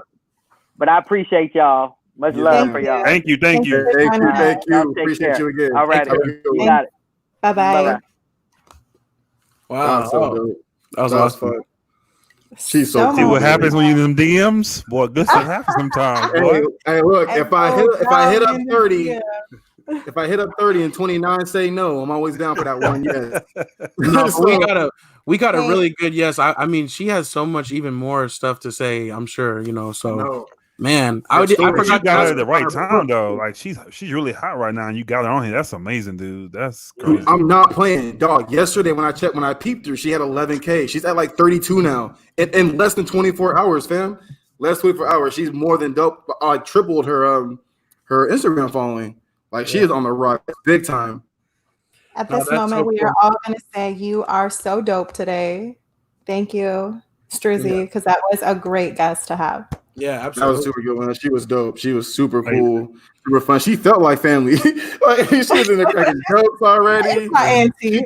But I appreciate y'all. Much love for y'all. Thank you. Thank you. Appreciate you again. All right. You got it. Bye-bye. Wow, that was awesome. Fun. She's so see what happens when you in them DMs, boy. Good stuff happens sometimes. Hey, look, if I hit up 30, if I hit up 30 and 29 say no, I'm always down for that one. Yes. No, we got a really good yes. I mean, she has so much even more stuff to say. I'm sure So. No. Man, I forgot you got her at the right time though. Like she's really hot right now, and you got her on here. That's amazing, dude. That's crazy. I'm not playing, dog. Yesterday when I peeped her, she had 11K. She's at like 32 now in less than 24 hours, fam. Less 24 hours. She's more than dope. I tripled her Instagram following. Like she is on the rock, big time. At this moment, we are all going to say you are so dope today. Thank you, Strizzy, because that was a great guest to have. Yeah, That was absolutely. a super good one. She was dope. She was super cool, super fun. She felt like family. Like she was in the cracking jokes already. My auntie. She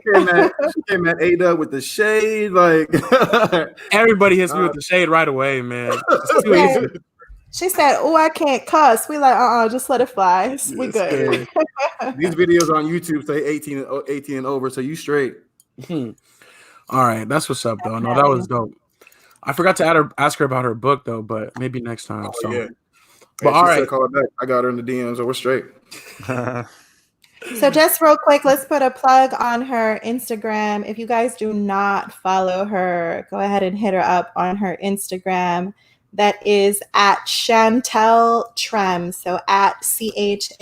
came at A-Dub with the shade. Like Everybody hits me with the shade right away, man. She said, "Oh, I can't cuss." We like, just let it fly. We good. These videos on YouTube say 18 and over, so you straight. All right, that's what's up, though. No, that was dope. I forgot to ask her about her book, though, but maybe next time. Oh, so, yeah. But She all said right, call her back. I got her in the DMs, so we're straight. So just real quick, let's put a plug on her Instagram. If you guys do not follow her, go ahead and hit her up on her Instagram. That is at Chantel Trem. So at CHANTELTREM.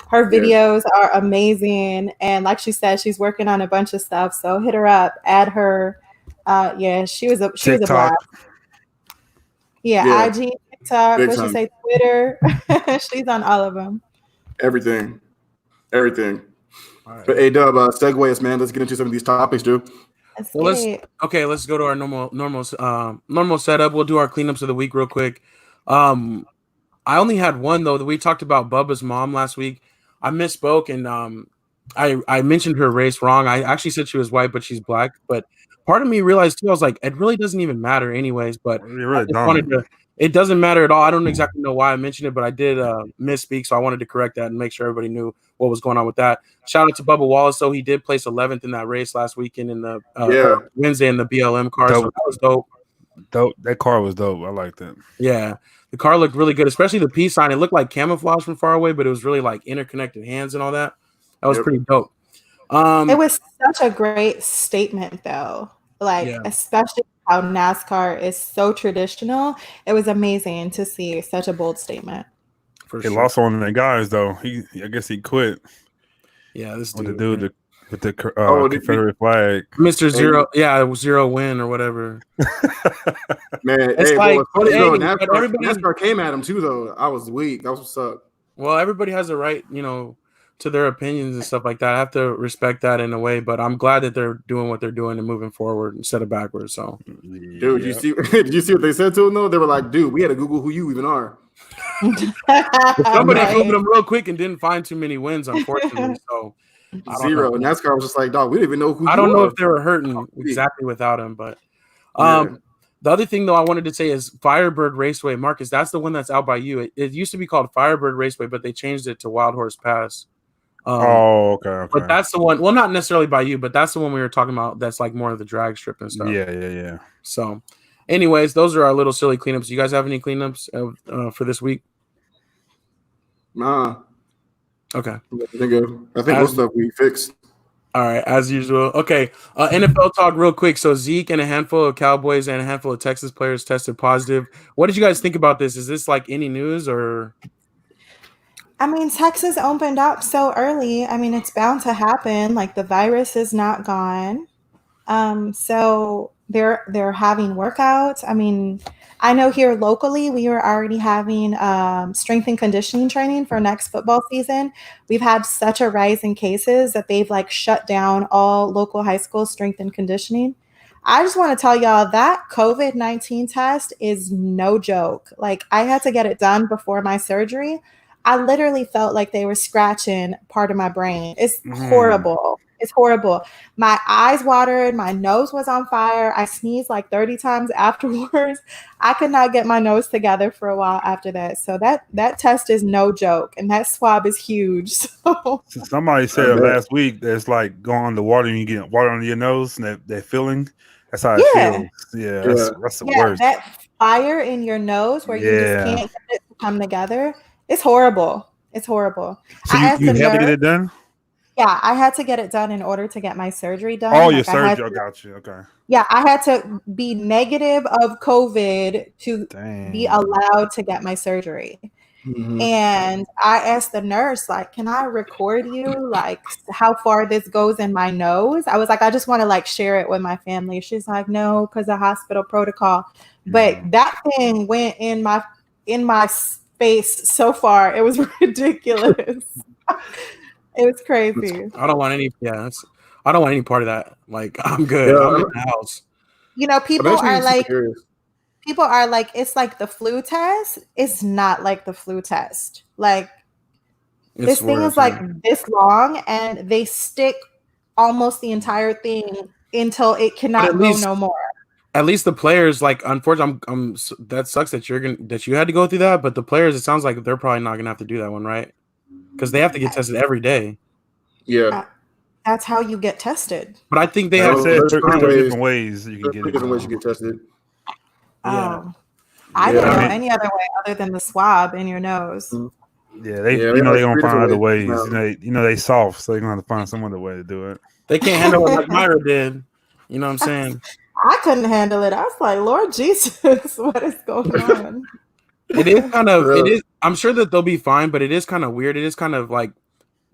Her videos are amazing. And like she said, she's working on a bunch of stuff. So hit her up, add her. She was a blast. Yeah, IG, TikTok, what she say, Twitter. She's on all of them. Everything. All right. But A-Dub, segue us, man. Let's get into some of these topics, dude. Let's go to our normal setup. We'll do our cleanups of the week real quick. I only had one though. We talked about Bubba's mom last week. I misspoke and I mentioned her race wrong. I actually said she was white, but she's black. But part of me realized too, I was like, it really doesn't even matter anyways. But it doesn't matter at all. I don't exactly know why I mentioned it, but I did misspeak, so I wanted to correct that and make sure everybody knew what was going on with that. Shout out to Bubba Wallace, though. He did place 11th in that race last weekend in the Wednesday in the BLM car. So that was dope. That car was dope. I liked it. Yeah. The car looked really good, especially the peace sign. It looked like camouflage from far away, but it was really like interconnected hands and all that. That was pretty dope. It was such a great statement, though. Especially how NASCAR is so traditional. It was amazing to see such a bold statement. He lost one of the guys, though. I guess he quit. Yeah, this dude. With the dude with the Confederate flag. Mr. Zero, Zero win or whatever. Man, it's NASCAR came at him too, though. I was weak. That was what's up. Well, everybody has a right, to their opinions and stuff like that. I have to respect that in a way, but I'm glad that they're doing what they're doing and moving forward instead of backwards. So, dude, did you see what they said to him though? They were like, dude, we had to Google who you even are. Somebody Googled him real quick and didn't find too many wins, unfortunately. So zero. And NASCAR was just like, dog, we didn't even know who. I don't know if they were hurting exactly without him, but the other thing though I wanted to say is Firebird Raceway, Marcus. That's the one that's out by you. It used to be called Firebird Raceway, but they changed it to Wild Horse Pass. Okay. But that's the one. Well, not necessarily by you, but that's the one we were talking about. That's like more of the drag strip and stuff. Yeah. So, anyways, those are our little silly cleanups. You guys have any cleanups for this week? Nah. Okay. I think most stuff we fixed. All right, as usual. Okay, NFL talk real quick. So Zeke and a handful of Cowboys and a handful of Texas players tested positive. What did you guys think about this? Is this like any news or? I mean, Texas opened up so early. I mean, it's bound to happen. Like the virus is not gone. So they're having workouts. I mean, I know here locally we were already having strength and conditioning training for next football season. We've had such a rise in cases that they've like shut down all local high school strength and conditioning. I just want to tell y'all that COVID-19 test is no joke. Like I had to get it done before my surgery. I literally felt like they were scratching part of my brain. It's horrible. It's horrible. My eyes watered. My nose was on fire. I sneezed like 30 times afterwards. I could not get my nose together for a while after that. So that test is no joke. And that swab is huge. So somebody said last week that's like going on the water and you get water under your nose and that feeling. That's how it feels. Yeah, that's the worst. That fire in your nose where you just can't get it to come together. It's horrible. It's horrible. So you had to get it done? Yeah, I had to get it done in order to get my surgery done. Oh, your surgery. I got you. Okay. Yeah, I had to be negative of COVID to be allowed to get my surgery. Mm-hmm. And I asked the nurse, like, can I record you, like, how far this goes in my nose? I was like, I just want to, like, share it with my family. She's like, no, because of hospital protocol. But that thing went in my face so far. It was ridiculous. It was crazy. I don't want any. I don't want any part of that. Like I'm good. I'm in the house. You know, people are like, people are like, it's like the flu test. It's not like the flu test. Like this thing is like this long, and they stick almost the entire thing until it cannot go no more. At least the players, like, unfortunately, that sucks that you had to go through that. But the players, it sounds like they're probably not gonna have to do that one, right? Because they have to get tested every day. Yeah, that's how you get tested. But I think they have different ways you can get it. Different ways you get tested. Oh, I don't know any other way other than the swab in your nose. Yeah, they they're gonna find other ways. They soft, so they're gonna have to find some other way to do it. They can't handle it like Myra did. You know what I'm saying? I couldn't handle it. I was like, Lord Jesus, what is going on? It is kind of, it is, I'm sure that they'll be fine, but it is kind of weird. It is kind of like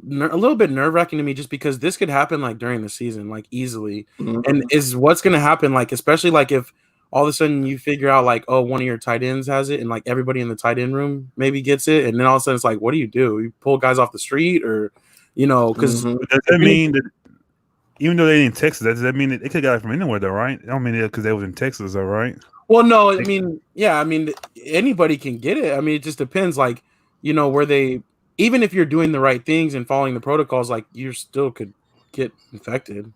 a little bit nerve-wracking to me, just because this could happen like during the season, like easily. And is what's going to happen, like, especially like if all of a sudden you figure out like, oh, one of your tight ends has it, and like everybody in the tight end room maybe gets it. And then all of a sudden it's like, what do? You pull guys off the street, or, because does that mean that even though they in Texas, does that mean that they could have got it from anywhere though, right? I don't mean it because they was in Texas, though, right? Well, no, I mean, yeah, I mean, anybody can get it. I mean, it just depends, like, where they, even if you're doing the right things and following the protocols, like, you still could get infected,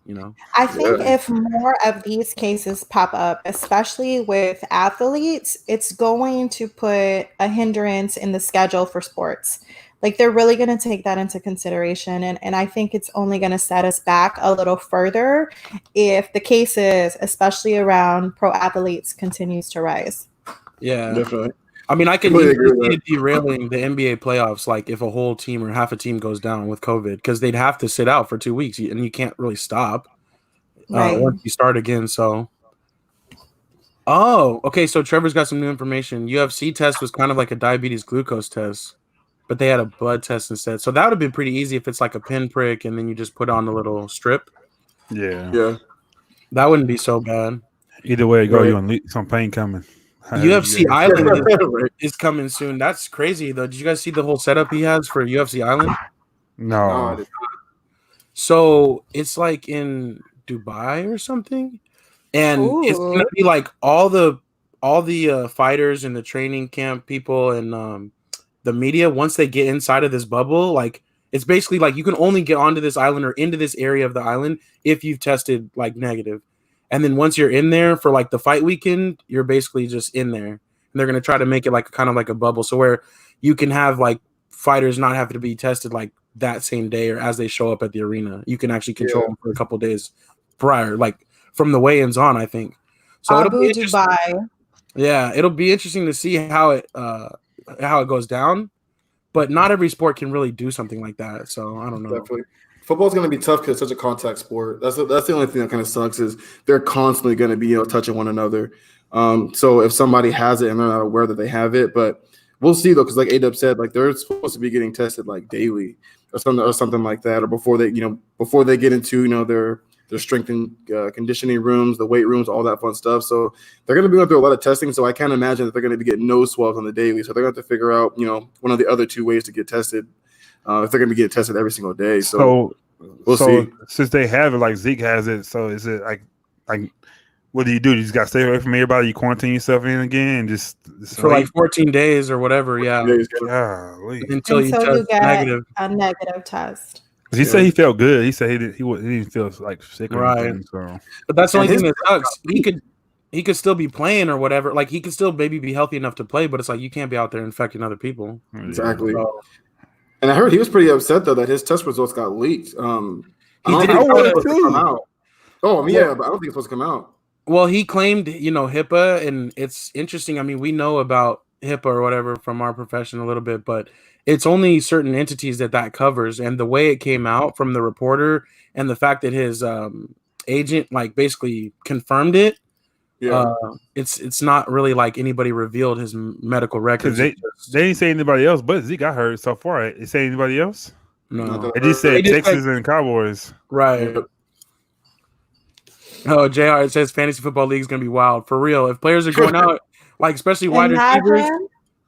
I think if more of these cases pop up, especially with athletes, it's going to put a hindrance in the schedule for sports. Like, they're really going to take that into consideration. And I think it's only going to set us back a little further if the cases, especially around pro athletes, continues to rise. Yeah, definitely. I mean, I can see it derailing the NBA playoffs, like if a whole team or half a team goes down with COVID, because they'd have to sit out for 2 weeks, and you can't really stop once you start again. So, okay. So Trevor's got some new information. UFC test was kind of like a diabetes glucose test, but they had a blood test instead. So that would have been pretty easy if it's like a pinprick and then you just put on a little strip. Yeah. That wouldn't be so bad. Either way you go, you're gonna some pain coming. UFC Island is coming soon. That's crazy, though. Did you guys see the whole setup he has for UFC Island? No. So it's like in Dubai or something, and it's gonna be like all the fighters and the training camp people and the media. Once they get inside of this bubble, like, it's basically like you can only get onto this island or into this area of the island if you've tested like negative. And then once you're in there for like the fight weekend, you're basically just in there. And they're going to try to make it like kind of like a bubble. So where you can have like fighters not have to be tested like that same day or as they show up at the arena. You can actually control them for a couple days prior, like from the weigh-ins on, I think. So Abu Dubai. Yeah, it'll be interesting to see how it goes down. But not every sport can really do something like that. So I don't know. Definitely. Football's going to be tough because it's such a contact sport. That's the only thing that kind of sucks is they're constantly going to be touching one another. So if somebody has it and they're not aware that they have it, but we'll see though, because like A-Dub said, like they're supposed to be getting tested like daily or something like that, or before they get into their strength and conditioning rooms, the weight rooms, all that fun stuff. So they're going to be going through a lot of testing. So I can't imagine that they're going to be getting nose swabs on the daily. So they're going to have to figure out one of the other two ways to get tested. If they're going to be getting tested every single day. So we'll see. Since they have it, like Zeke has it, so is it like what do? You just got to stay away from everybody? You quarantine yourself in again, just for like 14 days or whatever. Yeah, until you get negative. A negative test. He said he felt good. He said he didn't feel like sick or anything. So, but that's the only thing that sucks. He could still be playing or whatever. Like he could still maybe be healthy enough to play, but it's like you can't be out there infecting other people. Exactly. So, and I heard he was pretty upset though that his test results got leaked. He didn't come out. Oh, yeah, but I don't think it's supposed to come out. Well, he claimed, HIPAA, and it's interesting. I mean, we know about HIPAA or whatever from our profession a little bit, but it's only certain entities that covers. And the way it came out from the reporter and the fact that his agent like basically confirmed it. Yeah, it's not really like anybody revealed his medical records. They didn't say anybody else, but Zeke I heard so far. They say anybody else? No, they just said Texas and Cowboys. Right. Oh, JR, it says fantasy football league is gonna be wild for real. If players are going out, like especially wide receivers,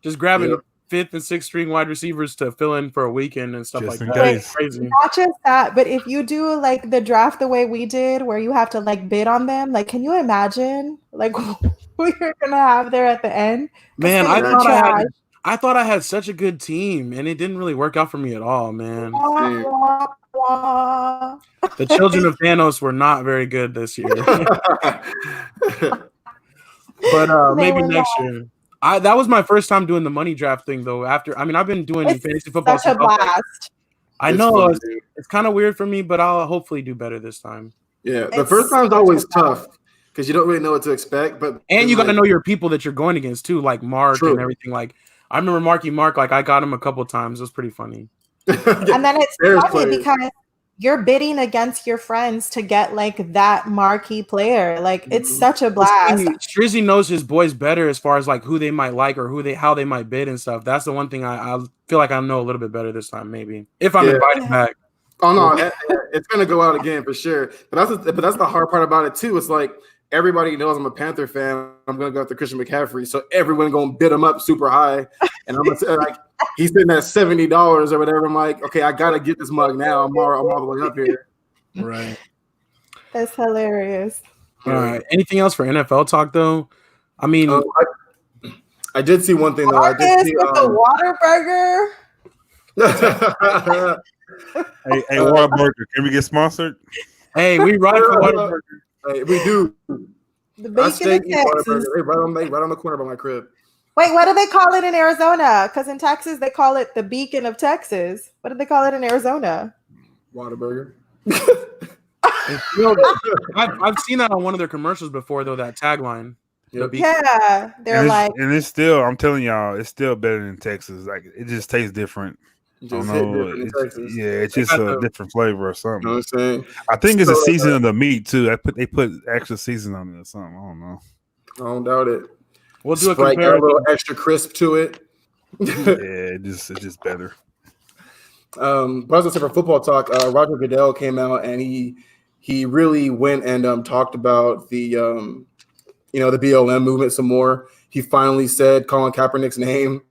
just grabbing 5th and 6th string wide receivers to fill in for a weekend and stuff just like that. It's crazy. Not just that, but if you do like the draft the way we did, where you have to like bid on them, like can you imagine? Like we were gonna have there at the end. Man, It's gonna be trash. I thought I had such a good team, and it didn't really work out for me at all, man. Wah, wah, wah. The children of Thanos were not very good this year. But They maybe were next year. That was my first time doing the money draft thing, though. I've been doing It's fantasy football. such a blast. I It's know fun, dude. it's kind of weird for me, but I'll hopefully do better this time. Yeah, the It's first time's such a always blast. tough because you don't really know what to expect. But And you got to like, know your people that you're going against too, like Mark True. and everything. Like I remember Marky Mark, like I got him a couple times. It was pretty funny. And then it's There's funny players. because you're bidding against your friends to get like that marquee player. Like it's such a blast. Strizzy knows his boys better as far as like who they might like or how they might bid and stuff. That's the one thing I feel like I know a little bit better this time, maybe if I'm invited back. Oh no, it's gonna go out again for sure. But that's the hard part about it too. It's like everybody knows I'm a Panther fan. I'm gonna go after Christian McCaffrey, so everyone gonna bid him up super high, and I'm gonna say like he's sitting at $70 or whatever. I'm like, okay, I gotta get this mug now. I'm all the way up here. Right. That's hilarious. All right. Anything else for NFL talk though? I mean, I did see one thing though. I did Marcus see with the Whataburger. Hey, Whataburger, can we get sponsored? hey, we ride for Whataburger. Hey, we do. The I bacon stay of eat Whataburger. Texas. They right on the corner by my crib. Wait, what do they call it in Arizona? Because in Texas they call it the beacon of Texas. What do they call it in Arizona? Whataburger. I've seen that on one of their commercials before though. That tagline. Yep. Yeah, they're And it's still, I'm telling y'all, it's still better than Texas. Like it just tastes different. I don't Just hit know. different in Texas. Yeah, it's just a different flavor or something. You know what I'm saying? I think it's a So, season of the meat too. They put extra season on it or something. I don't know. I don't doubt it. We'll do a Sprite got a comparison. little extra crisp to it. Yeah, it's just better. But I was gonna say for football talk, Roger Goodell came out and he really went and talked about the the BLM movement some more. He finally said Colin Kaepernick's name.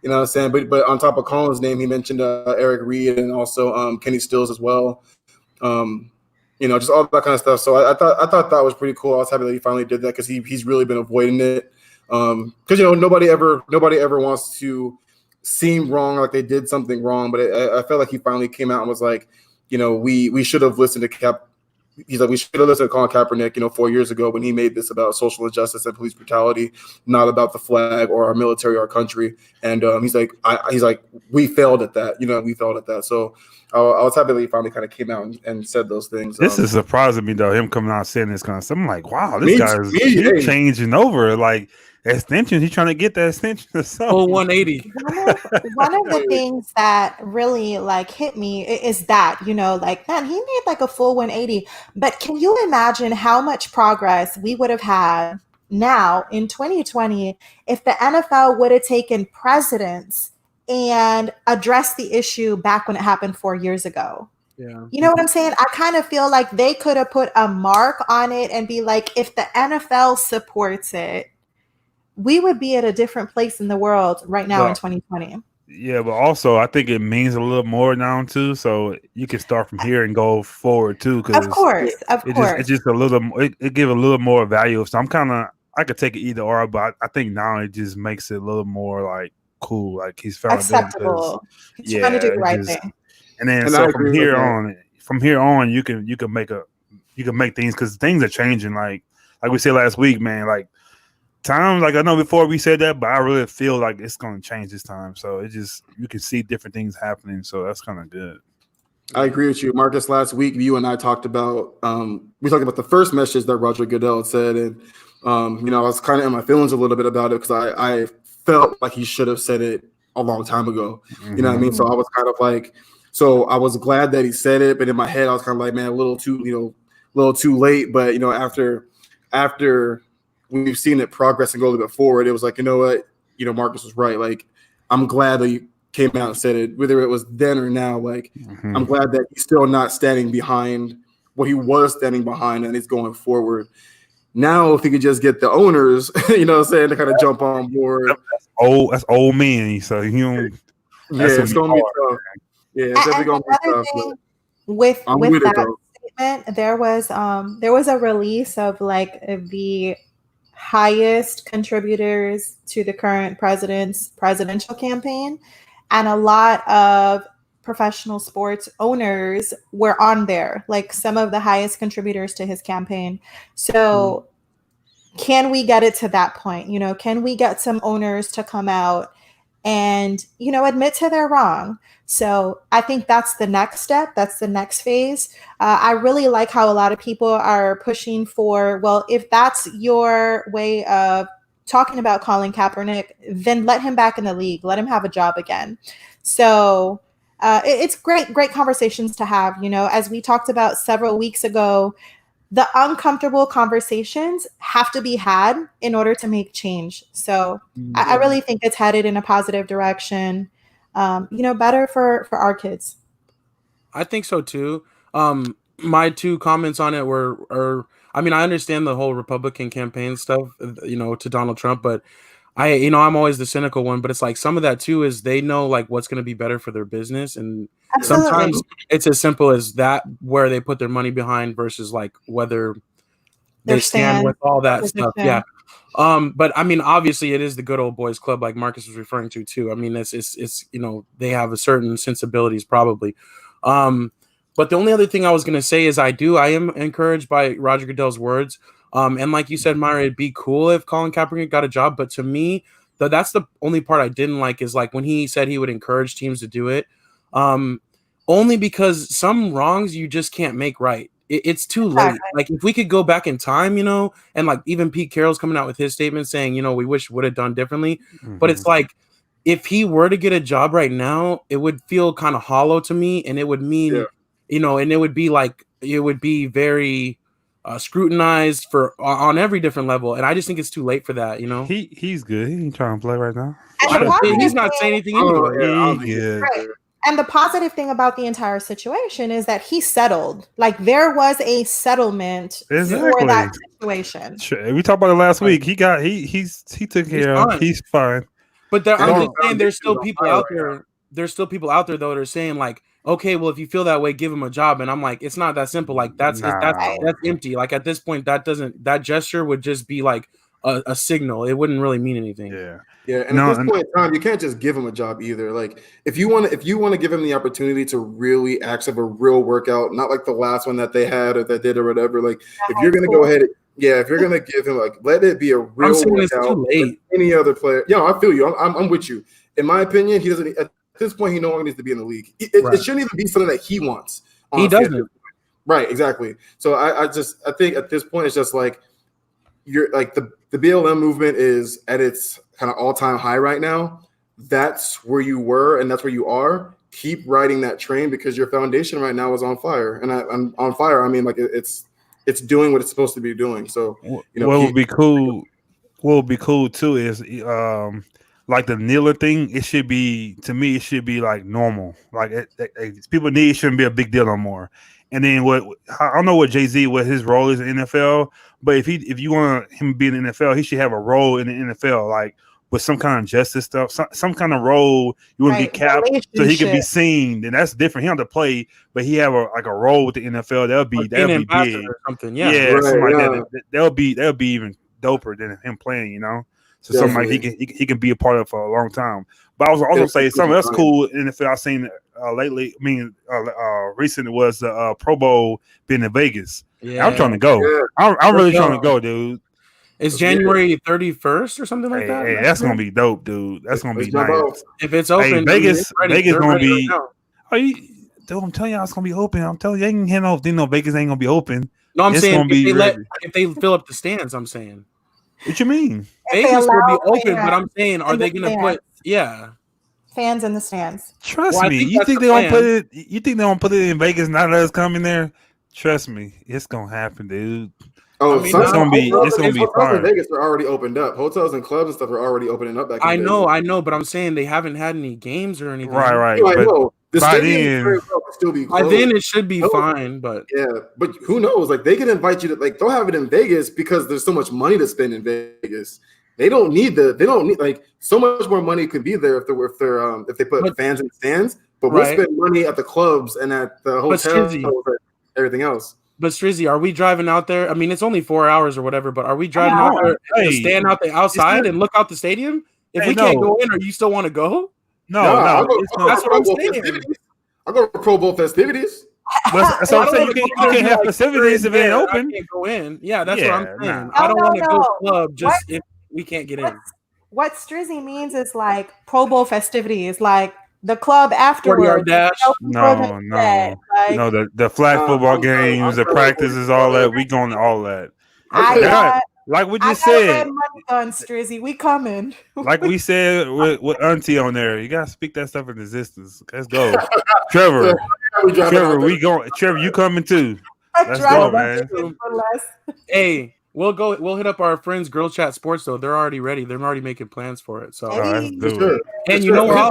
You know what I'm saying? But on top of Colin's name, he mentioned Eric Reed and also Kenny Stills as well. Just all that kind of stuff. So I thought that was pretty cool. I was happy that he finally did that because he's really been avoiding it. Because nobody ever wants to seem wrong, like they did something wrong. But I felt like he finally came out and was like, we should have listened to Cap. He's like, we should have listened to Colin Kaepernick, 4 years ago when he made this about social injustice and police brutality, not about the flag or our military or our country. And he's like, we failed at that. We failed at that. So I was happy that he finally kind of came out and said those things. This is surprising me though. Him coming out saying this kind of stuff. I'm like, wow, this guy is changing over. Like extensions, he's trying to get that extension or something. Full 180. One of the things that really hit me is that, man, he made like a full 180. But can you imagine how much progress we would have had now in 2020 if the NFL would have taken precedence and addressed the issue back when it happened 4 years ago? Yeah. You know what I'm saying? I kind of feel like they could have put a mark on it and be like, if the NFL supports it, we would be at a different place in the world right now in 2020. Yeah, but also I think it means a little more now too. So you can start from here and go forward too. Of course. It's just a little. It give a little more value. So I could take it either or, but I think now it just makes it a little more like cool. Like he's found acceptable. He's trying to do the right thing. And then so from here on, you can make things because things are changing. Like we said last week, man. Like times, like I know before we said that, but I really feel like it's going to change this time. So you can see different things happening. So that's kind of good. I agree with you, Marcus. Last week, you and I talked about the first message that Roger Goodell said, and I was kind of in my feelings a little bit about it because I felt like he should have said it a long time ago. Mm-hmm. You know what I mean? So I was kind of like, so I was glad that he said it, but in my head, I was kind of like, man, a little too late. But after we've seen it progress and go a little bit forward, it was like, you know what, Marcus was right. Like, I'm glad that he came out and said it, whether it was then or now. Like, mm-hmm. I'm glad that he's still not standing behind what he was standing behind, and he's going forward. Now, if he could just get the owners, to kind of jump on board. That's old men. So it's gonna be tough. Yeah, it's definitely gonna be tough. With that statement, there was a release of like the highest contributors to the current president's presidential campaign, and a lot of professional sports owners were on there, like some of the highest contributors to his campaign. So can we get it to that point? You know, can we get some owners to come out and, you know, admit to their wrong? So I think that's the next step. That's the next phase. I really like how a lot of people are pushing for, well, if that's your way of talking about Colin Kaepernick, then let him back in the league. Let him have a job again. So it's great conversations to have. You know, as we talked about several weeks ago, the uncomfortable conversations have to be had in order to make change. So I really think it's headed in a positive direction. You know, better for our kids. I think so too. My two comments on it were, I mean, I understand the whole Republican campaign stuff, you know, to Donald Trump, but I'm always the cynical one, but it's like some of that too is they know like what's going to be better for their business. And Absolutely. sometimes it's as simple as that, where they put their money behind versus like whether they stand with all that stuff. Yeah. But I mean, obviously it is the good old boys club, like Marcus was referring to too. I mean, it's, you know, they have a certain sensibilities probably. But the only other thing I was going to say is I am encouraged by Roger Goodell's words. And like you said, Myra, it'd be cool if Colin Kaepernick got a job. But to me, that's the only part I didn't like is like when he said he would encourage teams to do it. Only because some wrongs you just can't make right. It's too late. Like if we could go back in time, you know, and like even Pete Carroll's coming out with his statement saying, you know, we wish would have done differently. But it's like if he were to get a job right now, it would feel kind of hollow to me, and it would mean, you know, and it would be like it would be very scrutinized for on every different level, and I just think it's too late for that. You know, he's good. He ain't trying to play right now. He's not saying anything anyway. He's good. Right. And the positive thing about the entire situation is that he settled. Like there was a settlement for that situation. Sure. We talked about it last week. He took care of. He's fine. But I'm just saying, there's still people out there. There's still people out there though that are saying like, okay, well, if you feel that way, give him a job. And I'm like, it's not that simple. Like that's empty. Like at this point, that gesture would just be like a signal. It wouldn't really mean anything. Yeah, and at this point in time, you can't just give him a job either. Like if you want to give him the opportunity to really actually have a real workout, not like the last one that they had or that did or whatever. Like if you're gonna go ahead, if you're gonna give him like let it be a real workout. Like any other player, I feel you. I'm with you. In my opinion, he doesn't. At this point, he no longer needs to be in the league. It shouldn't even be something that he wants. He doesn't. Right, exactly. So I think at this point it's just like you're like the BLM movement is at its kind of all-time high right now. That's where you were and that's where you are. Keep riding that train because your foundation right now is on fire. And I'm on fire. I mean, like it's doing what it's supposed to be doing. So you know, what would be cool too is like the kneeler thing. It should be, to me, it should be like normal. Like people need, it shouldn't be a big deal no more. And then I don't know what Jay-Z, what his role is in the NFL, but if you want him to be in the NFL, he should have a role in the NFL, like with some kind of justice stuff, some kind of role you want to be capped so he can be seen. And that's different. He don't have to play, but he have a role with the NFL. That'll be big or something. Something like that. That'll be even doper than him playing, you know. So something like he can be a part of for a long time. But I was also say something else cool in the NFL I've seen lately. I mean, recently was the Pro Bowl being in Vegas. Yeah, I'm trying to go. Yeah. I'm really trying to go, dude. It's January 31st or something like that. Hey, that's gonna be dope, dude. That's gonna be nice. If it's open, Vegas gonna be. Dude, I'm telling you, it's gonna be open. I'm telling you, ain't no Vegas ain't gonna be open. No, I'm saying if they fill up the stands. I'm saying. What you mean? Vegas will be open, but I'm saying, are they going to put fans in the stands? Trust me. You think they don't put it? You think they don't put it in Vegas? Not us coming there. Trust me, it's gonna happen, dude. Oh, it's gonna be fun. In Vegas are already opened up. Hotels and clubs and stuff are already opening up. I know, but I'm saying they haven't had any games or anything. Right. I know. By then, still be closed. By then it should be fine, but but who knows? Like they can invite you to they'll have it in Vegas because there's so much money to spend in Vegas. They don't need like so much more money could be there if they put fans in the stands. But we'll spend money at the clubs and at the hotels and everything else. But Strizzy, are we driving out there? I mean, it's only 4 hours or whatever, but are we driving know. out there Hey, and staying out the outside and look out the stadium? If we can't go in, or you still want to go? No. I'll go That's to what I'm Pro Bowl saying. festivities. I'll go to Pro Bowl festivities. That's what I'm saying. You can't have facilities if it ain't open. I can't go in. Yeah, that's what I'm saying. No, I don't want to go no. club just if we can't get in. What Strizzy means is like Pro Bowl festivities, like the club afterwards. 40-yard dash. No. Like, The flag football games, the practices, all that. We going to all that. Like we just said, money gun, Strizzy. We coming. like we said with Auntie on there, you gotta speak that stuff in existence. Let's go, Trevor. We going. Trevor, you coming too? Let's go, man. Hey, we'll hit up our friends Girl Chat Sports though. They're already ready. They're already making plans for it. So let's do it. And you know where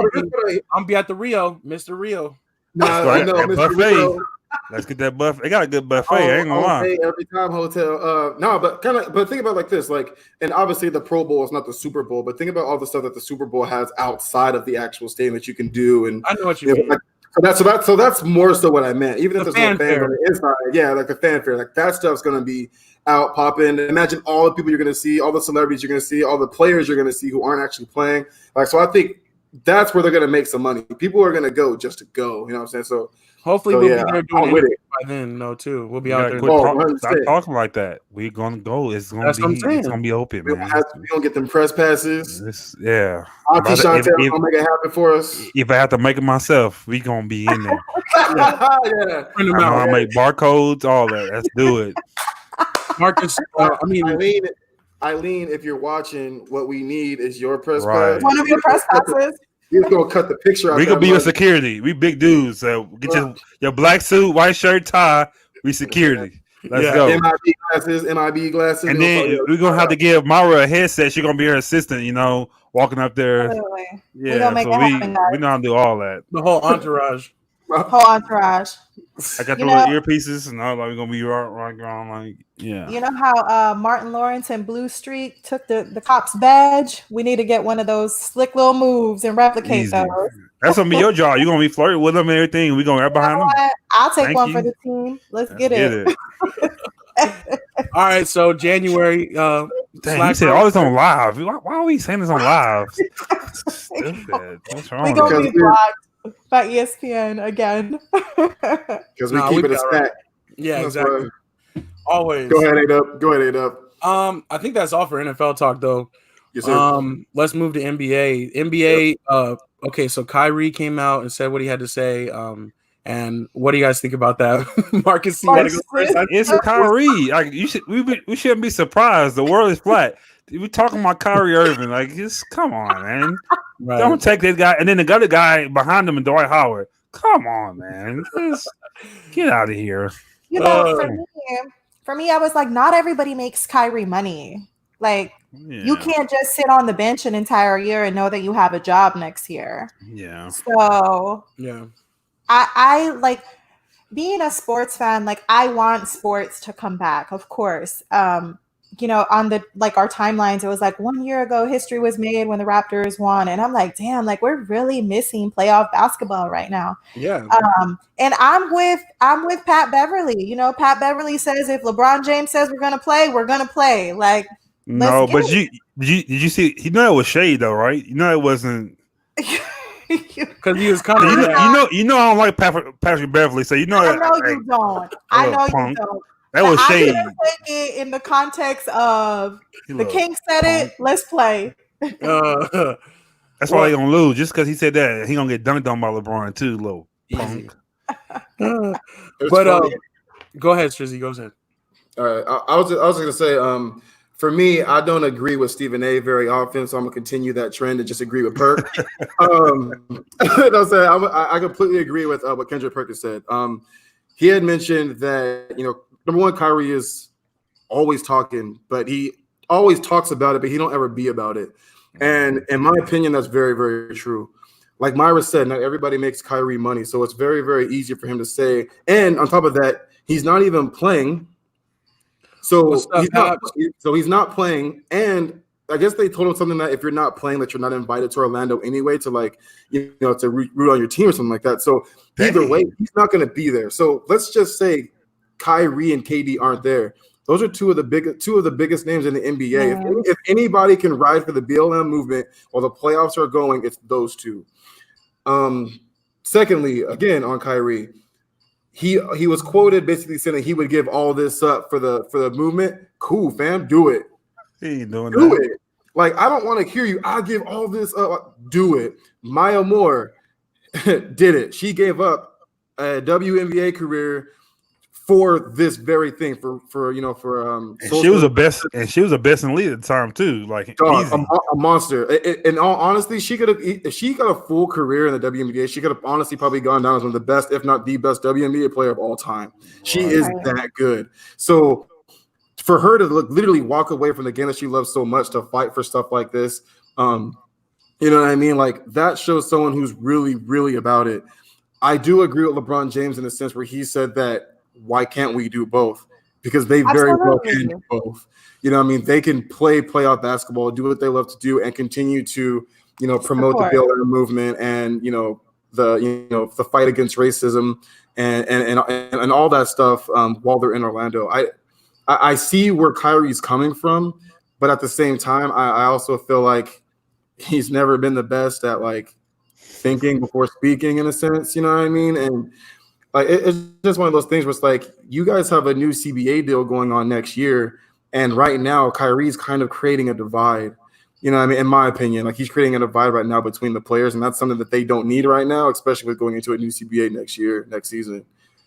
I'll be at the Rio, Mr. Rio. Mr. Rio. Let's get that buffet. They got a good buffet. I ain't gonna lie. Every time hotel. But think about it like this, and obviously the Pro Bowl is not the Super Bowl, but think about all the stuff that the Super Bowl has outside of the actual stadium that you can do. And I know what you mean. So that's more so what I meant. Even if there's no fans on the inside, like the fanfare, like that stuff's gonna be out popping. Imagine all the people you're gonna see, all the celebrities you're gonna see, all the players you're gonna see who aren't actually playing. So I think that's where they're gonna make some money. People are gonna go just to go. You know what I'm saying? So hopefully we'll be there doing it by then. No, too. We'll be out there. Stop talking like that. We're gonna go. It's gonna be open, man. We gonna get them press passes. Yeah. Auntie Chantel gonna make it happen for us. If I have to make it myself, we gonna be in there. I make barcodes, all that. Let's do it. Marcus, Eileen, if you're watching, what we need is your press pass. One of your press passes. You're gonna cut the picture out. We gonna be your security. We big dudes. So get your black suit, white shirt, tie. We security. Let's go. MIB glasses. And then we're gonna have to give Mara a headset. She's gonna be her assistant, walking up there. Absolutely. Yeah, we know how to do all that. The whole entourage. I got the little earpieces, and all we're gonna be right around You know how Martin Lawrence and Blue Streak took the cop's badge? We need to get one of those slick little moves and replicate those. That's gonna be your job. You're gonna be flirting with them and everything. We're gonna right behind them. I'll take one for the team. Let's get it. All right, so January. Dang, you said all this on live. Why are we saying this on live? Stupid. What's wrong? We're gonna be blocked by ESPN again. Because we keep it a stack. Yeah, exactly. Always. Go ahead, A-Dub. I think that's all for NFL talk, though. Yes, sir. Let's move to NBA. NBA. Okay, so Kyrie came out and said what he had to say. And what do you guys think about that? Marcus, you gotta go first. It's Kyrie. We shouldn't be surprised. The world is flat. We talking about Kyrie Irving. Just come on, man. Right. Don't take that guy. And then the other guy behind him, Dwight Howard. Come on, man. Just get out of here. For me, I was like, not everybody makes Kyrie money. You can't just sit on the bench an entire year and know that you have a job next year. Yeah. So yeah. I like being a sports fan. I want sports to come back, of course. On the our timelines, it was 1 year ago, history was made when the Raptors won, and I'm like, damn, we're really missing playoff basketball right now. Yeah. And I'm with Pat Beverly. Pat Beverly says if LeBron James says we're gonna play, we're gonna play. No, but did you see? It was shade though, right? It wasn't. Because he was kind of I don't like Patrick Beverly, so I know you don't. I know you don't. That was shady. I take it in the context of the King said it. Let's play. That's why they gonna lose. Just because he said that, he gonna get dunked on by LeBron too, little punk. But go ahead, Strizzy. Go ahead. All right, I was gonna say, for me, I don't agree with Stephen A. very often, so I'm gonna continue that trend and just agree with Perk. I completely agree with what Kendrick Perkins said. He had mentioned that number one, Kyrie is always talking, but he always talks about it, but he don't ever be about it. And in my opinion, that's very, very true. Like Myra said, not everybody makes Kyrie money, so it's very, very easy for him to say. And on top of that, he's not even playing. So he's not playing. And I guess they told him something that if you're not playing, that you're not invited to Orlando anyway to root on your team or something like that. So either way, he's not going to be there. So let's just say Kyrie and KD aren't there. Those are two of the biggest names in the NBA. Yeah. If anybody can ride for the BLM movement while the playoffs are going, it's those two. Secondly, again on Kyrie, he was quoted basically saying that he would give all this up for the movement. Cool, fam, do it. He ain't doing Do that. it. Like, I don't want to hear you. I'll give all this up. Do it. Maya Moore did it. She gave up a WNBA career for this very thing. She was the best, and she was the best in the league at the time too. Like dog, a monster. In all honesty, she could have, if she got a full career in the WNBA, she could have honestly probably gone down as one of the best, if not the best WNBA player of all time. She is that good. So for her to literally walk away from the game that she loves so much to fight for stuff like this, you know what I mean? Like, that shows someone who's really, really about it. I do agree with LeBron James in the sense where he said that, why can't we do both? Because they very well can do both. You know what I mean? They can play playoff basketball, do what they love to do, and continue to, promote the BLM movement and, the fight against racism and all that stuff while they're in Orlando. I see where Kyrie's coming from, but at the same time, I also feel like he's never been the best at like thinking before speaking, in a sense, you know what I mean? And like, it's just one of those things where it's like, you guys have a new CBA deal going on next year, and right now Kyrie's kind of creating a divide. You know what I mean? In my opinion, like, he's creating a divide right now between the players, and that's something that they don't need right now, especially with going into a new CBA next season.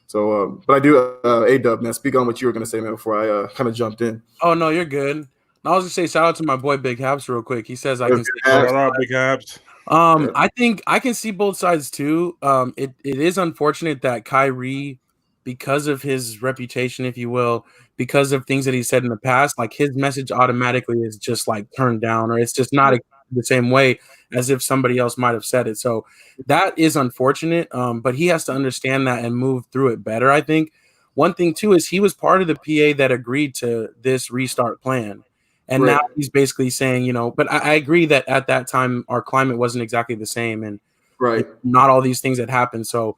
So, but I do, A-Dub, now speak on what you were going to say, man, before I kind of jumped in. Oh, no, you're good. I was going to say shout out to my boy Big Haps real quick. He says I can see shout out Big Haps. I think I can see both sides too. It is unfortunate that Kyrie, because of his reputation, if you will, because of things that he said in the past, like, his message automatically is just like turned down, or it's just not the same way as if somebody else might have said it. So that is unfortunate. But he has to understand that and move through it better. I think one thing too is he was part of the PA that agreed to this restart plan. And now he's basically saying, but I agree that at that time our climate wasn't exactly the same, and not all these things that happened. So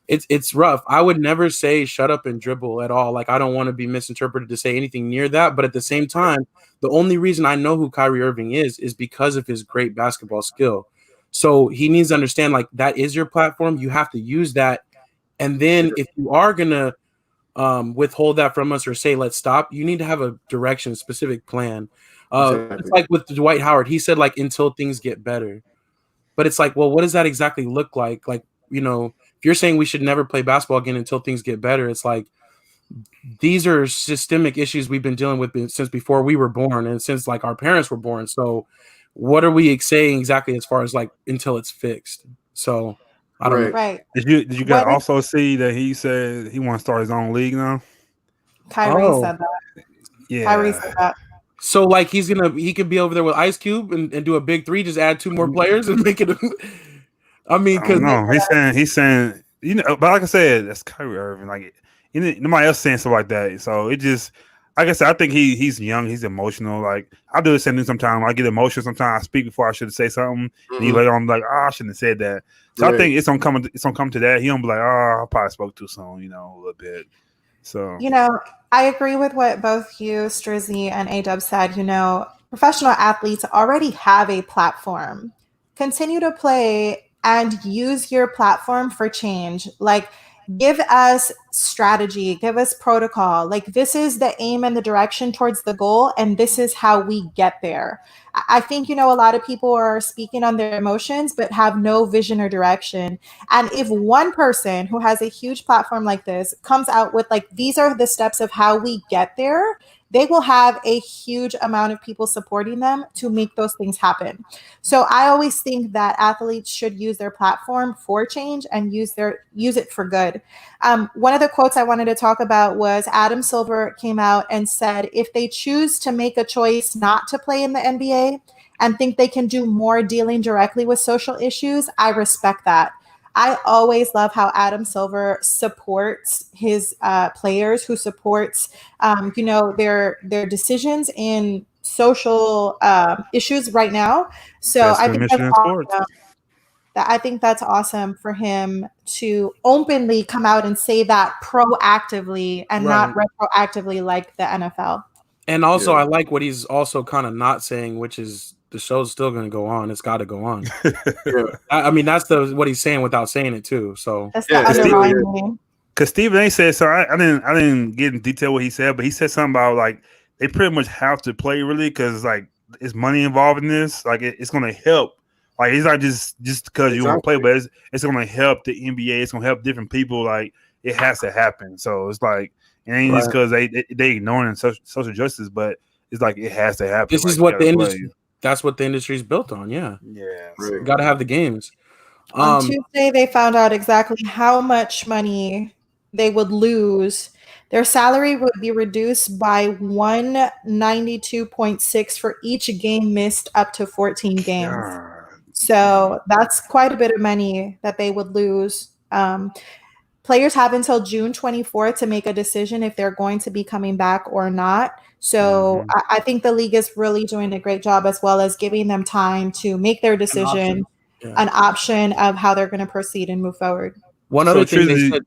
it's rough. I would never say shut up and dribble at all. Like, I don't want to be misinterpreted to say anything near that. But at the same time, the only reason I know who Kyrie Irving is because of his great basketball skill. So he needs to understand, like, that is your platform. You have to use that. And then if you are going to withhold that from us or say let's stop, you need to have a direction, specific plan. It's like with Dwight Howard, he said, like, until things get better. But it's like, well, what does that exactly look like? Like, if you're saying we should never play basketball again until things get better, it's like, these are systemic issues we've been dealing with since before we were born and since, like, our parents were born. So what are we saying exactly as far as, like, until it's fixed? So I don't know. Right. Did you guys also see that he said he wants to start his own league now? Kyrie said that. Yeah. Kyrie said that. So, like, he could be over there with Ice Cube and do a big three, just add 2 more players and make it. I mean, because he's saying, but like I said, that's Kyrie Irving. Like, nobody else saying stuff like that. So it just, like I said, I think he's young, he's emotional. Like, I do the same thing sometimes. I get emotional sometimes. I speak before I should say something, and you later on be like, I shouldn't have said that. So I think it's gonna come to that. He don't be like, I probably spoke too soon, a little bit. So I agree with what both you, Strizzy, and A-Dub said. Professional athletes already have a platform. Continue to play and use your platform for change. Like, give us strategy, give us protocol. Like, this is the aim and the direction towards the goal, and this is how we get there. I think, a lot of people are speaking on their emotions, but have no vision or direction. And if one person who has a huge platform like this comes out with, like, these are the steps of how we get there, they will have a huge amount of people supporting them to make those things happen. So I always think that athletes should use their platform for change and use it for good. One of the quotes I wanted to talk about was Adam Silver came out and said, if they choose to make a choice not to play in the NBA and think they can do more dealing directly with social issues, I respect that. I always love how Adam Silver supports his players, who supports, their decisions in social issues right now. So I think that's awesome. that I think that's awesome for him to openly come out and say that proactively and not retroactively like the NFL. And also, I like what he's also kind of not saying, which is the show's still going to go on. It's got to go on. I mean, that's what he's saying without saying it too. So that's the underlying name. Because Stephen A. said so. I didn't get in detail what he said, but he said something about like they pretty much have to play really because like it's money involved in this. Like it's going to help. Like it's not just because you want to play, but it's going to help the NBA. It's going to help different people. Like it has to happen. So it's like it ain't just because they ignoring social justice, but it's like it has to happen. This is what the industry. That's what the industry's built on. Yeah. So. Got to have the games. On Tuesday, they found out exactly how much money they would lose. Their salary would be reduced by 192.6 for each game missed up to 14 games. So that's quite a bit of money that they would lose. Players have until June 24th to make a decision if they're going to be coming back or not. So I think the league is really doing a great job, as well as giving them time to make their decision, an option of how they're going to proceed and move forward. One other thing they said.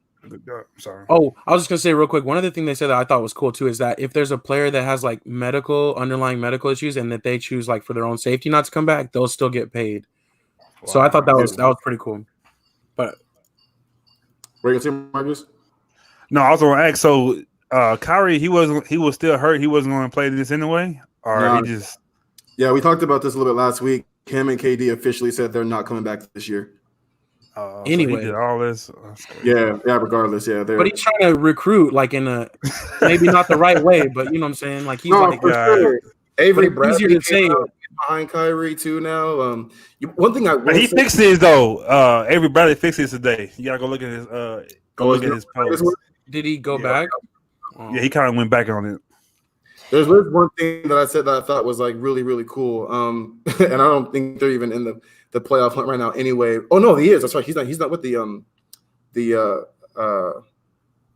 Sorry. Oh, I was just gonna say real quick. One other thing they said that I thought was cool too is that if there's a player that has like underlying medical issues, and that they choose like for their own safety not to come back, they'll still get paid. Wow. So I thought that was pretty cool. But what are you gonna say, Marcus? No, I was gonna ask. So Kyrie, he was still hurt. He wasn't going to play this anyway, or he just. Yeah, we talked about this a little bit last week. Him and KD officially said they're not coming back this year. Anyway, so he did all this. Yeah. Regardless, but he's trying to recruit like in a maybe not the right way, but you know what I'm saying. Like he's sure. Avery Bradley easier to say behind Kyrie too now. One thing I will he fixed his though. Avery Bradley fixed his today. You gotta go look at his look at his post. Did he go back? Yeah, he kind of went back on it. There's one thing that I said that I thought was like really, really cool. And I don't think they're even in the playoff hunt right now anyway. Oh no, he is. That's right. He's not with the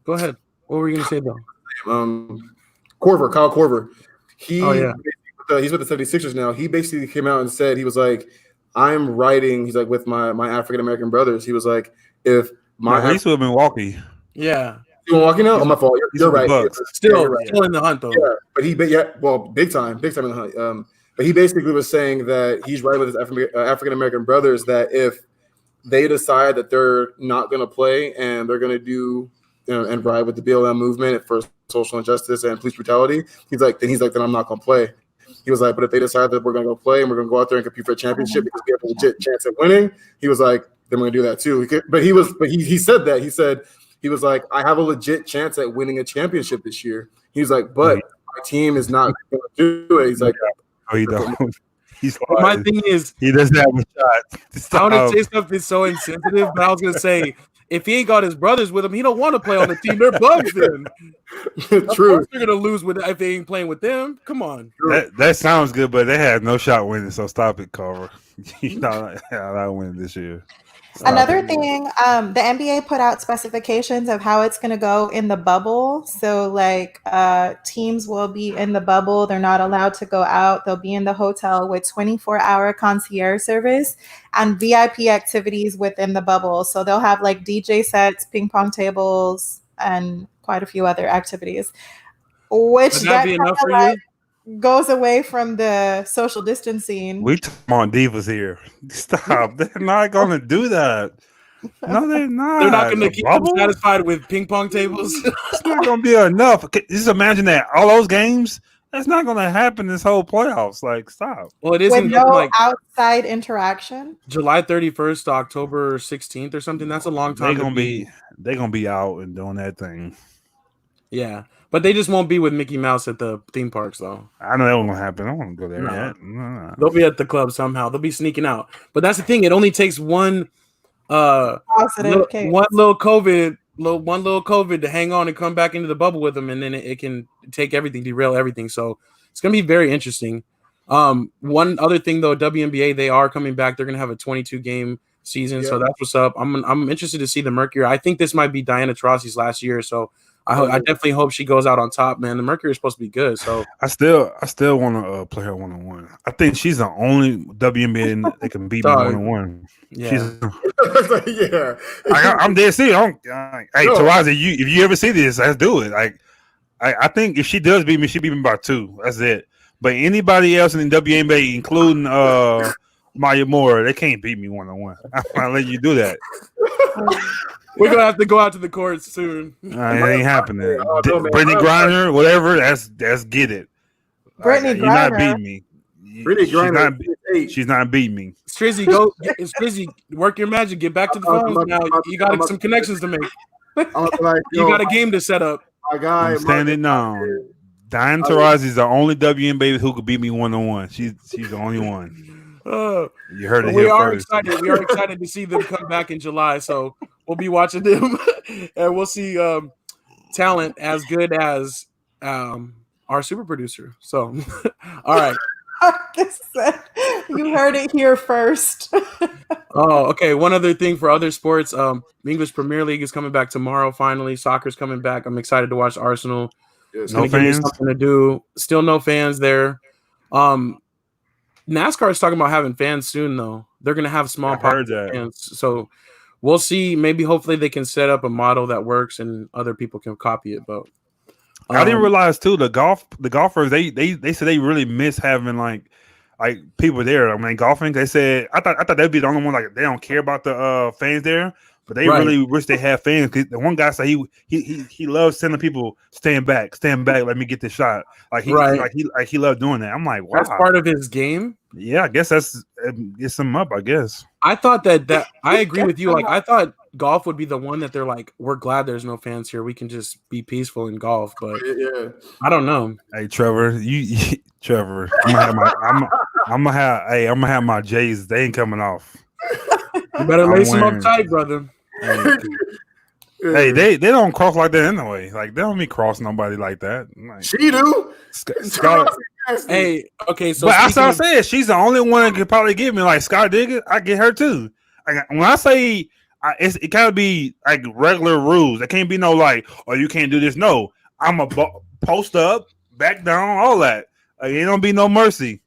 Go ahead. What were you gonna say though? Kyle Korver. He's with the 76ers now. He basically came out and said he was like, I'm writing, he's like with my African American brothers. He was like, if my he's with Milwaukee. Yeah. You walking out? Oh, my fault. You're right. Still in the hunt though. Yeah, but big time in the hunt. But he basically was saying that he's right with his African American brothers that if they decide that they're not going to play and they're going to do and ride with the BLM movement for social injustice and police brutality, he's like, then I'm not going to play. He was like, but if they decide that we're going to go play and we're going to go out there and compete for a championship because we have a legit chance at winning, he was like, then we're going to do that too. He said that. He said. He was like, I have a legit chance at winning a championship this year. He's like, but my team is not going to do it. He's like, no, you don't. My thing is, he doesn't have a shot. I want to say something so insensitive, but I was going to say, if he ain't got his brothers with him, he don't want to play on the team. They're bugs then. True. They're going to lose if they ain't playing with them. Come on. That sounds good, but they had no shot winning, so stop it, Carver. You're not winning this year. Another thing, the NBA put out specifications of how it's going to go in the bubble. So, like, teams will be in the bubble. They're not allowed to go out. They'll be in the hotel with 24-hour concierge service and VIP activities within the bubble. So they'll have, like, DJ sets, ping pong tables, and quite a few other activities. Which would that be enough for you? Goes away from the social distancing. We talking about divas here. Stop. They're not going to do that. No, they're not. They're not going to keep them satisfied with ping pong tables. It's not going to be enough. Just imagine that. All those games, that's not going to happen this whole playoffs. Like, stop. Well, it isn't with no outside interaction. July 31st to October 16th or something. That's a long time. They're going to be out and doing that thing. Yeah. But they just won't be with Mickey Mouse at the theme parks, though. I know that won't happen. I want to go there yet. No. They'll be at the club somehow. They'll be sneaking out. But that's the thing. It only takes one little COVID to hang on and come back into the bubble with them, and then it can take everything, derail everything. So it's going to be very interesting. One other thing, though, WNBA, they are coming back. They're going to have a 22-game season, so that's what's up. I'm interested to see the Mercury. I think this might be Diana Taurasi's last year, so I definitely hope she goes out on top, man. The Mercury is supposed to be good, so I still want to play her 1-on-1. I think she's the only WNBA that can beat me Dog. 1-on-1. yeah. Yeah. I'm dead serious. Hey, No. Tarazi, if you ever see this, let's do it. Like, I think if she does beat me, she beat me by 2. That's it. But anybody else in the WNBA, including Maya Moore, they can't beat me 1-on-1. I'm gonna let you do that. We're gonna have to go out to the courts soon. It ain't happening. Oh, no, man. Brittany Griner, whatever. That's get it. Brittany You're not Griner. beating me. Brittany Griner, She's not beating me. Strizzy, Strizzy, work your magic. Get back to the phones now. You got some connections to make. I'm like, You got a game to set up. my guy. I'm standing down. Diane Taurasi is the only WNBA who could beat me 1-on-1. She's the only one. You heard it We here are first. excited. We are excited to see them come back in July. So we'll be watching them, and we'll see talent as good as our super producer. So, all right. Marcus said, you heard it here first. Oh, okay. One other thing for other sports, the English Premier League is coming back tomorrow. Finally, soccer's coming back. I'm excited to watch Arsenal. It's No gonna give me fans? something to do. Still no fans there. NASCAR is talking about having fans soon, though. They're gonna have small heard that. fans, so we'll see. Maybe hopefully they can set up a model that works and other people can copy it. But I didn't realize too the golfers they said they really miss having like people there. I mean, golfing. They said I thought they'd be the only one like they don't care about the fans there, but they really wish they had fans. Cause the one guy said he loves sending people stand back, let me get this shot. Like he loved doing that. I'm like, wow, that's part of his game. Yeah, I guess that's gets him up. I guess. I thought that I agree with you. Like I thought golf would be the one that they're like, we're glad there's no fans here. We can just be peaceful in golf. But Yeah. I don't know. Hey Trevor, Trevor, I'm gonna have my J's. They ain't coming off. You better lace them up tight, brother. Hey, they don't cross like that anyway. Like they don't be cross nobody like that. Like, She do. Scott. Hey, okay, so but that's what I said. She's the only one that could probably get me. Like Scott Diggett, I get her too. When I say it can't be like regular rules. It can't be no like, oh, you can't do this. No, I'm a post up, back down, all that. Like, ain't gonna be no mercy.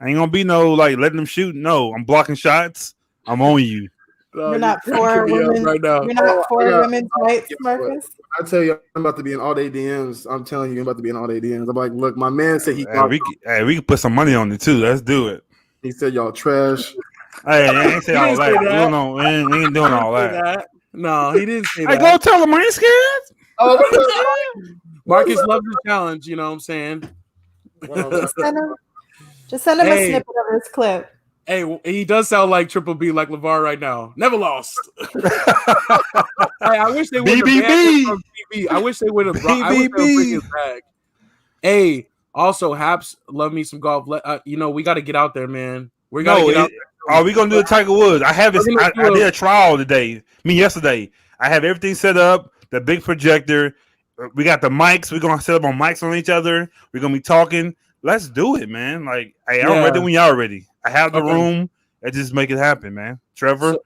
Ain't gonna be no like letting them shoot. No, I'm blocking shots. I'm on you. You're not for women right now. You're not for women's rights, Marcus. I tell you, I'm about to be in all day DMs. I'm telling you, I'm about to be in all day DMs. I'm like, look, my man said he. We can put some money on it too. Let's do it. He said y'all trash. Hey, I ain't say all that. We ain't doing all that. No, he didn't say Hey, that. go tell him I ain't scared. Oh, Marcus loves the challenge. You know what I'm saying? Just send him a snippet of this clip. Hey, he does sound like Triple B, like LeVar right now. Never lost. I wish they would have banned him from TV. I wish they would have bring his back. Hey, also, Haps, love me some golf. We got to get out there, man. We got to get out there. Are we going to do the Tiger Woods? I did a trial today. Yesterday. I have everything set up, the big projector. We got the mics. We're going to set up on mics on each other. We're going to be talking. Let's do it, man. Like, hey, I'm ready when y'all ready. I have the room. Let's just make it happen, man. Trevor,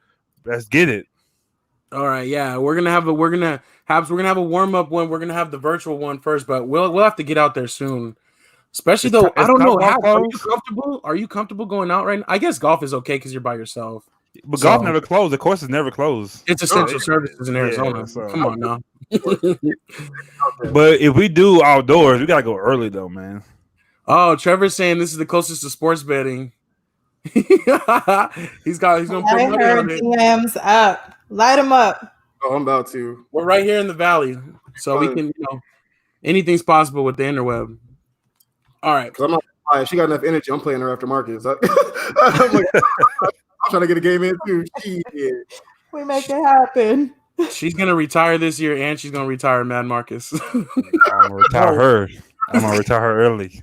let's get it. All right, yeah. We're gonna have a warm up one. We're gonna have the virtual one first, but we'll have to get out there soon. Especially though, I don't know how are you comfortable? Are you comfortable going out right now? I guess golf is okay because you're by yourself. But golf never closed. The course is never closed. It's essential services in Arizona. Come on now. But if we do outdoors, we gotta go early though, man. Oh, Trevor's saying this is the closest to sports betting. he's gonna put money on it. DMs up. Light them up. Oh, I'm about to. We're right here in the valley, so we can, anything's possible with the interweb. All right. I'm not. If she got enough energy, I'm playing her after Marcus. I'm trying to get a game in too. We make it happen. She's gonna retire this year, and she's gonna retire Mad Marcus. I'm gonna retire her. I'm gonna retire her early.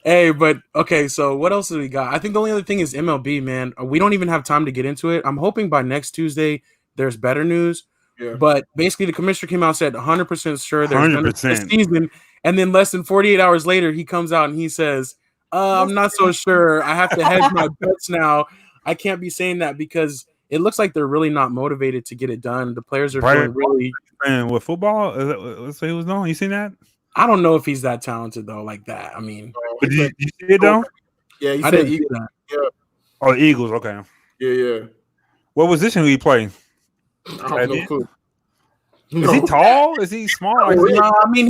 Hey, but okay, so what else do we got? I think the only other thing is MLB, man. We don't even have time to get into it. I'm hoping by next Tuesday there's better news. Yeah. But basically the commissioner came out and said 100% sure there's 100% a season, and then less than 48 hours later he comes out and he says, I'm not so sure. I have to hedge my bets now. I can't be saying that because it looks like they're really not motivated to get it done. The players are Brian- feeling really. And with football, let's say he was doing. You seen that? I don't know if he's that talented though, like that. I mean, But did you see it though? Yeah, he I said didn't see Eagles. that. Oh, the Eagles. Okay. Yeah. What position did he play? I have no clue. Is he tall? Is he small? No, I mean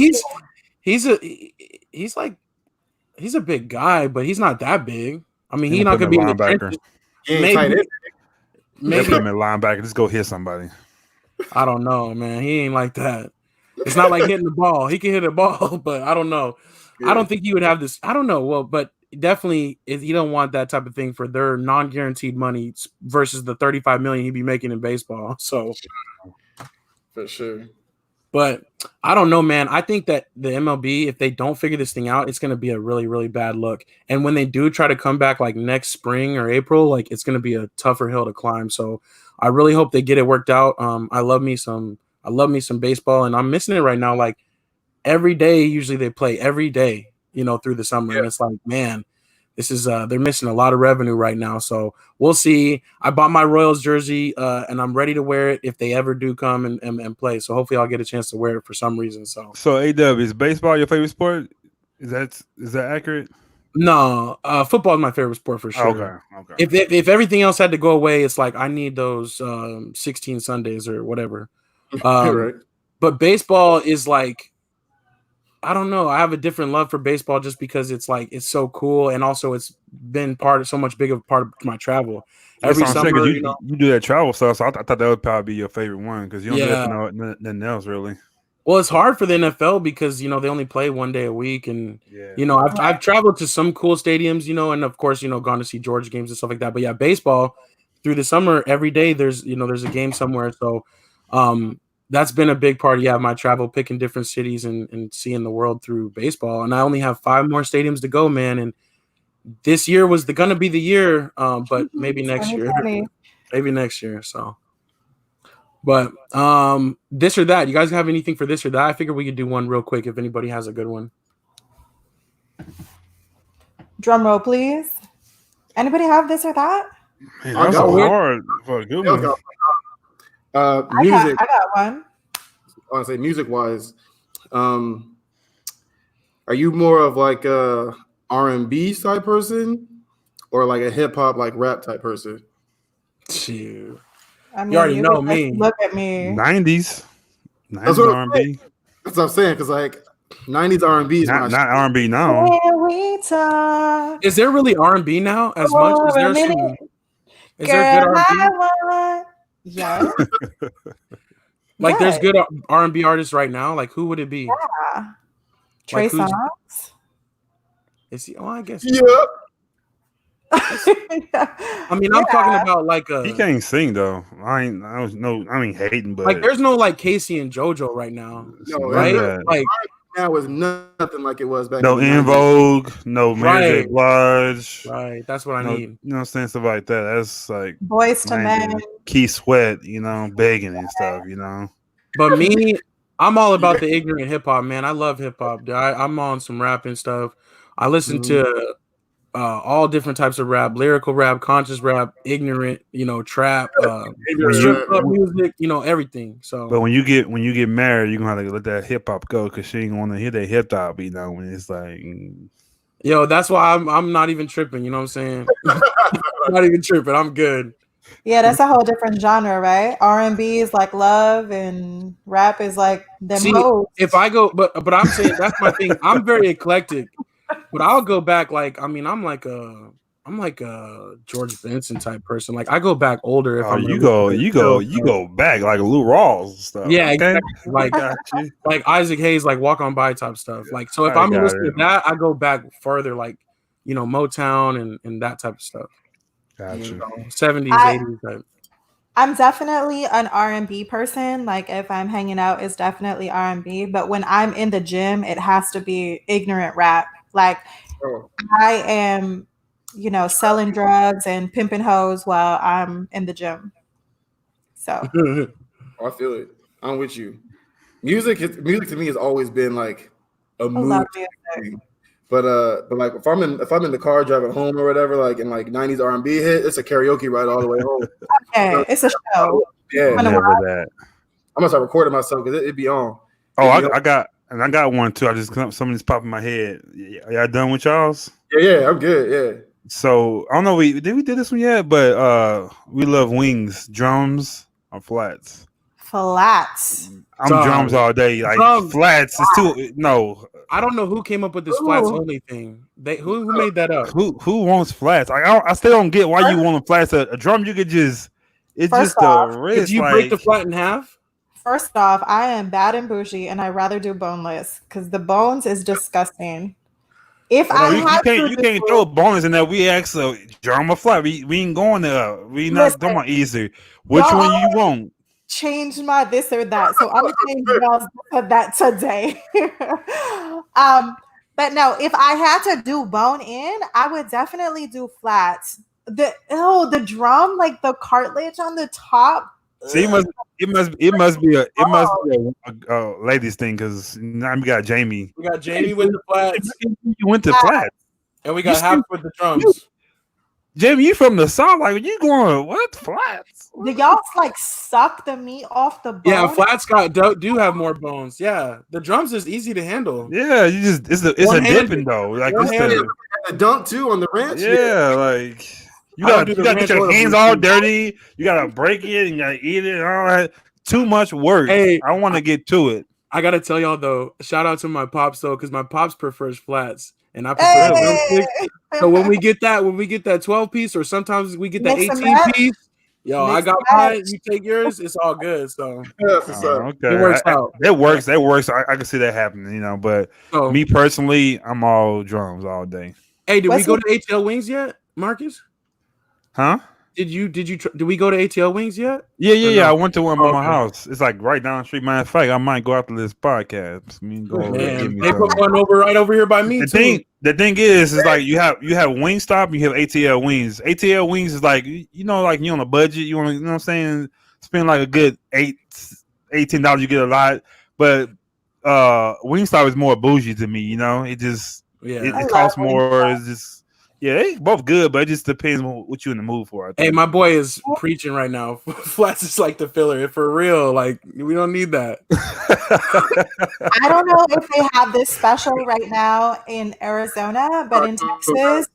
he's a big guy, but he's not that big. I mean, he's not gonna be in the trenches. Maybe him at linebacker. Just go hit somebody. I don't know, man. He ain't like that. It's not like hitting the ball. He can hit a ball, but I don't know. Yeah. I don't think he would have this. I don't know. Well, but definitely, you don't want that type of thing for their non-guaranteed money versus the $35 million he'd be making in baseball. So, for sure. But I don't know, man. I think that the MLB, if they don't figure this thing out, it's going to be a really, really bad look. And when they do try to come back like next spring or April, like it's going to be a tougher hill to climb. So I really hope they get it worked out. I love me some baseball, and I'm missing it right now. Like every day, usually they play every day, through the summer. Yeah. And it's like, man, this is they're missing a lot of revenue right now. So we'll see. I bought my Royals jersey and I'm ready to wear it if they ever do come and play. So hopefully I'll get a chance to wear it for some reason. So AW, is baseball your favorite sport? Is that accurate? No, football is my favorite sport for sure. Okay. If everything else had to go away, it's like I need those 16 Sundays or whatever. Right. But baseball is like, I don't know. I have a different love for baseball just because it's like it's so cool, and also it's been so much big of a part of my travel. Every summer, you do that travel stuff, so I thought that would probably be your favorite one because you don't get to know nothing else really. Well, it's hard for the NFL because they only play one day a week, and I've traveled to some cool stadiums, and of course gone to see Georgia games and stuff like that. But yeah, baseball through the summer every day there's a game somewhere. So that's been a big part of my travel, picking different cities and seeing the world through baseball. And I only have 5 more stadiums to go, man. And this year was gonna be the year, but maybe next year. Maybe next year. So. But this or that, you guys have anything for this or that? I figured we could do one real quick if anybody has a good one. Drum roll, please. Anybody have this or that? Man, that's hard for a good one. Music. I got one. I want to say music-wise, are you more of like a R&B type person or like a hip-hop, like rap type person? Shoot. I mean, you already know me. Look at me. 90s R&B. That's what I'm saying, because like 90s R&B is not R&B now. Is there really R&B now? As much as there's some? Is there good R&B? Yeah. Like there's good R&B artists right now. Like who would it be? Yeah. Trey Songz. Is he? Oh, I guess. Yeah. I mean, I'm talking about like he can't sing though. I ain't hating, but like there's no like Casey and JoJo right now. No, right? Like now is nothing like it was back. No In Vogue, no Mary J. Blige. Right, that's what I need. You know what I'm saying? Stuff like that. That's like Boys to Men. Keith Sweat, begging and stuff, But me, I'm all about the ignorant hip hop, man. I love hip hop. I'm on some rap and stuff. I listen to all different types of rap, lyrical rap, conscious rap, ignorant, trap, strip club music, everything. So, but when you get married, you're gonna have to let that hip hop go because she ain't gonna hear that hip hop, when it's like, that's why I'm not even tripping. You know what I'm saying? Not even tripping. I'm good. Yeah, that's a whole different genre, right? R&B is like love, and rap is like the most. If I go, but I'm saying that's my thing. I'm very eclectic. But I'll go back I'm like a George Benson type person. Like I go back older. You go back like Lou Rawls and stuff. Yeah, okay? Exactly. Like Isaac Hayes, like Walk On By type stuff. Like so, if I'm listening to that, I go back further, like Motown and that type of stuff. Gotcha. 70s, 80s type. I'm definitely an R&B person. Like if I'm hanging out, it's definitely R&B. But when I'm in the gym, it has to be ignorant rap. Like I am, selling drugs and pimping hoes while I'm in the gym. So I feel it. I'm with you. Music to me has always been like a mood. But like if I'm in the car driving home or whatever, like and like 90s R&B hit, it's a karaoke ride all the way home. Okay, it's a show. Yeah, Never that. I'm gonna start recording myself because it'd be on. Oh, I got one too. I just something's popping in my head. Y'all done with y'all's? Yeah, I'm good. Yeah. So I don't know. We did this one yet, but we love wings, drums, or flats. Flats. I'm drums all day. Like flats is too. No, I don't know who came up with this flats only thing. Who made that up? Who wants flats? I still don't get why you want flats. A drum you could just First off, a wrist. If you break the flat in half. First off, I am bad and bougie, and I rather do boneless because the bones is disgusting. If you can't throw bonus in there. We ask a drum or flat. We ain't going there. We not talking about easy. Which one you want? Change my this or that. So I'm saying that today. But no, if I had to do bone in, I would definitely do flats. The drum, like the cartilage on the top. See, it must be a ladies thing because now we got Jamie. We got Jamie with the flats. You went to flats, and we got half with the drums. Jamie, you from the south? Like you going what flats? Do y'all like suck the meat off the bone? Yeah, flats do have more bones. Yeah, the drums is easy to handle. Yeah, you just it's a dipping though. Like the dunk too on the ranch. Yeah, like. You gotta get your hands all dirty. You gotta break it and you gotta eat it and all that. Too much work. Hey, I want to get to it. I gotta tell y'all though, shout out to my pops though, because my pops prefers flats and I prefer drumsticks. So when we get that 12-piece or sometimes we get that 18-piece, yo, I got mine. You take yours. It's all good. So okay, it works out. That works. I can see that happening. But me personally, I'm all drums all day. Hey, did we go to ATL Wings yet, Marcus? Huh? Did we go to ATL Wings yet? Yeah. No? I went to one by my house. It's like right down the street. Matter of fact, I might go after this podcast. They put one right over here by me. The thing is like you have Wingstop, you have ATL Wings. ATL Wings is like like you on a budget. You want to, what I'm saying, spend like a good $18. You get a lot, but Wingstop is more bougie to me. It just it costs more. It's just. Yeah, they both good, but it just depends on what you're in the mood for. Hey, my boy is preaching right now. Flats is like the filler. For real, like we don't need that. I don't know if they have this special right now in Arizona, but in Texas,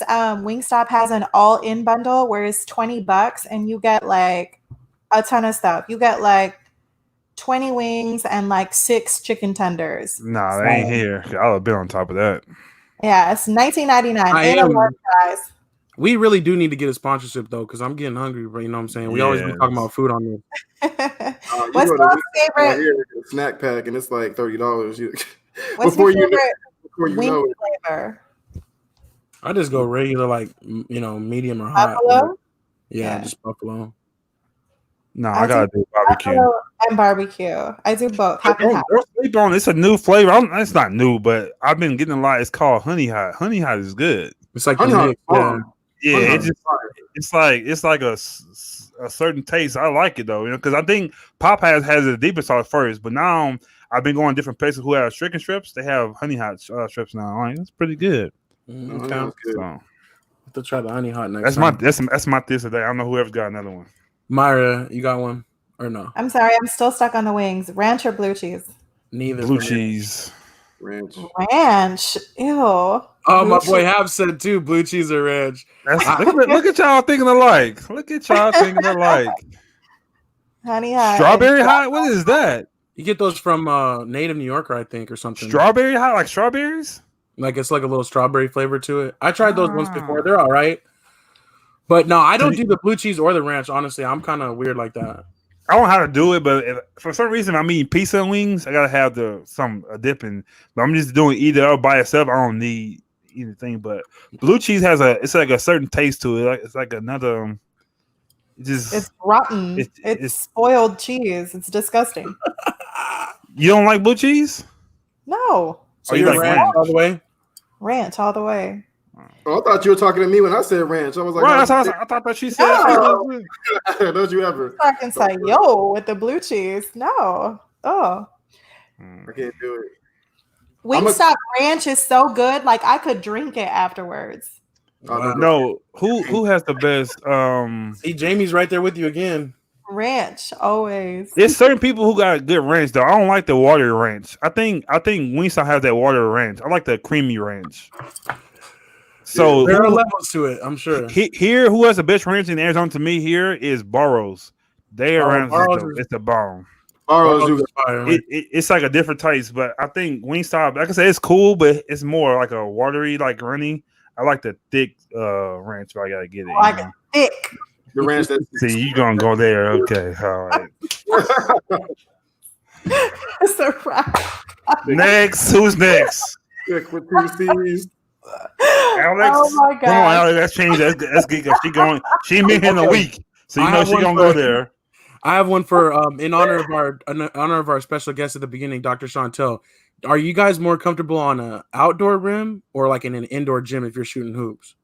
Wingstop has an all-in bundle where it's $20 and you get like a ton of stuff. You get like 20 wings and like 6 chicken tenders. Nah, they ain't here. I'll have been on top of that. Yeah, it's $19.99. We really do need to get a sponsorship though, because I'm getting hungry. You know what I'm saying? We always been talking about food on this. What's your favorite snack pack? And it's like $30. What's your favorite wing flavor? I just go regular, like medium or hot. Buffalo? Yeah, just buffalo. No, I gotta do barbecue. And barbecue. I do both. Don't sleep on it. It's a new flavor. It's not new, but I've been getting a lot. It's called honey hot. Honey hot is good. It's like it's like a certain taste. I like it though, because I think Popeyes has the deeper sauce first, but now I've been going to different places who have chicken strips. They have honey hot strips now. It's pretty good. Sounds good. So, have to try the honey hot next. That's my this today. I don't know whoever's got another one. Myra, you got one or no? I'm sorry, I'm still stuck on the wings. Ranch or blue cheese? Neither. Blue cheese. Ranch. Ew. Oh, my boy Hab said too. Blue cheese or ranch. Look at y'all thinking alike. Honey hot. Strawberry hot? What is that? You get those from Native New Yorker, I think, or something. Strawberry hot, like strawberries? Like it's like a little strawberry flavor to it. I tried those once before. They're all right. But no, I don't do the blue cheese or the ranch. Honestly, I'm kind of weird like that. I don't know how to do it, but for some reason I'm eating pizza and wings. I gotta have a dipping. But I'm just doing either by itself. I don't need anything. But blue cheese it's like a certain taste to it. It's like another. It's rotten. It's spoiled cheese. It's disgusting. You don't like blue cheese? No. So you like ranch all the way? Ranch all the way. Oh, I thought you were talking to me when I said ranch. I was like, I thought that she said. No. Don't you ever? I can say yo with the blue cheese. No. Oh. I can't do it. Wingstop ranch is so good. Like I could drink it afterwards. Wow. No, who has the best? See, Jamie's right there with you again. Ranch always. There's certain people who got good ranch though. I don't like the water ranch. I think Wingstop has that water ranch. I like the creamy ranch. So there are levels to it, I'm sure. Here, who has the best ranch in Arizona to me here is Burroughs. They are it's the bomb. Burroughs it's like a different taste, but I think Wingstop, like I said, it's cool, but it's more like a watery, like runny. I like the thick ranch, but I gotta get it. Like thick. The ranch that see you gonna go there. Okay, all right. It's a wrap. Next, who's next? thick with 2 C's. Alex, oh my God. Come on, Alex, let's change that. Let's get she going. She been here in a week, so you know she gonna go there. I have one for in honor of our special guest at the beginning, Dr. Chantel. Are you guys more comfortable on an outdoor rim or like in an indoor gym if you're shooting hoops?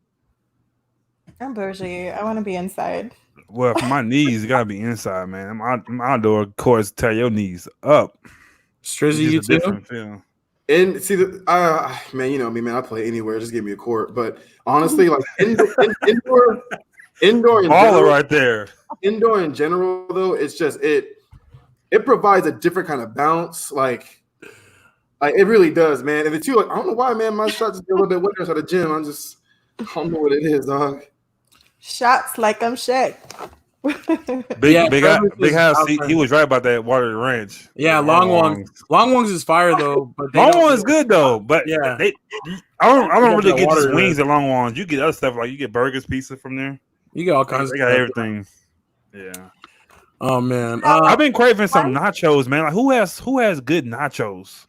I'm bougie. I want to be inside. Well, for my knees, it gotta be inside, man. I'm outdoor courts tear your knees up. Strizzy, you too? Feel. And see, man, you know me, man. I play anywhere. Just give me a court. But honestly, like indoor in general, right there. Indoor in general, though, it's just it provides a different kind of bounce. Like it really does, man. And the two, like, I don't know why, man. My shots just get a little bit wetter at the gym. I don't know what it is, dog. Shots like I'm Shaq. Big House. He was right about that water ranch. Yeah, Long Wongs is fire though. But Long Wongs is good though. But yeah, I don't really get just wings at Long Wongs. You get other stuff like you get burgers, pizza from there. You get all kinds. They got everything. Yeah. Oh man, I've been craving some nachos, man. Like who has good nachos?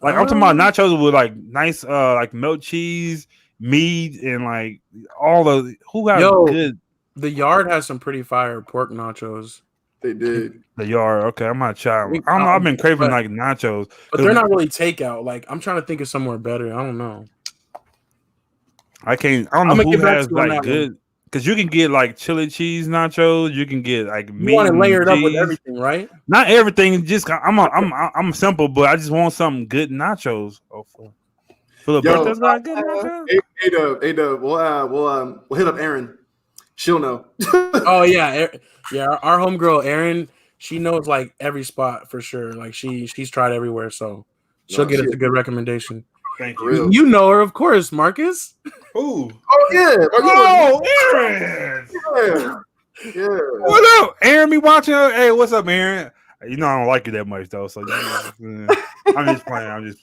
Like I'm talking about nachos with like nice like milk cheese, meat, and like all the who has good. The Yard has some pretty fire pork nachos. They did. The Yard, okay. I'm not trying. I don't know. I've been craving like nachos, but they're not really takeout. Like I'm trying to think of somewhere better. I don't know. I don't know who has like good. Because you can get like chili cheese nachos, you can get like meat. You want to layer it up with everything, right? Not everything. Just I'm simple, but I just want some good nachos. Oh, Philip, that's not good nachos. A-Dub, we'll hit up Aaron. She'll know. Oh yeah. Our homegirl Erin, she knows like every spot for sure. Like she's tried everywhere, so she'll get us a good recommendation. Thank you. You know her, of course, Marcus. Ooh. Oh yeah. Oh, Aaron. Yeah. What up, Aaron? Be watching her. Hey, what's up, Aaron? You know I don't like you that much though, so I'm just playing. She's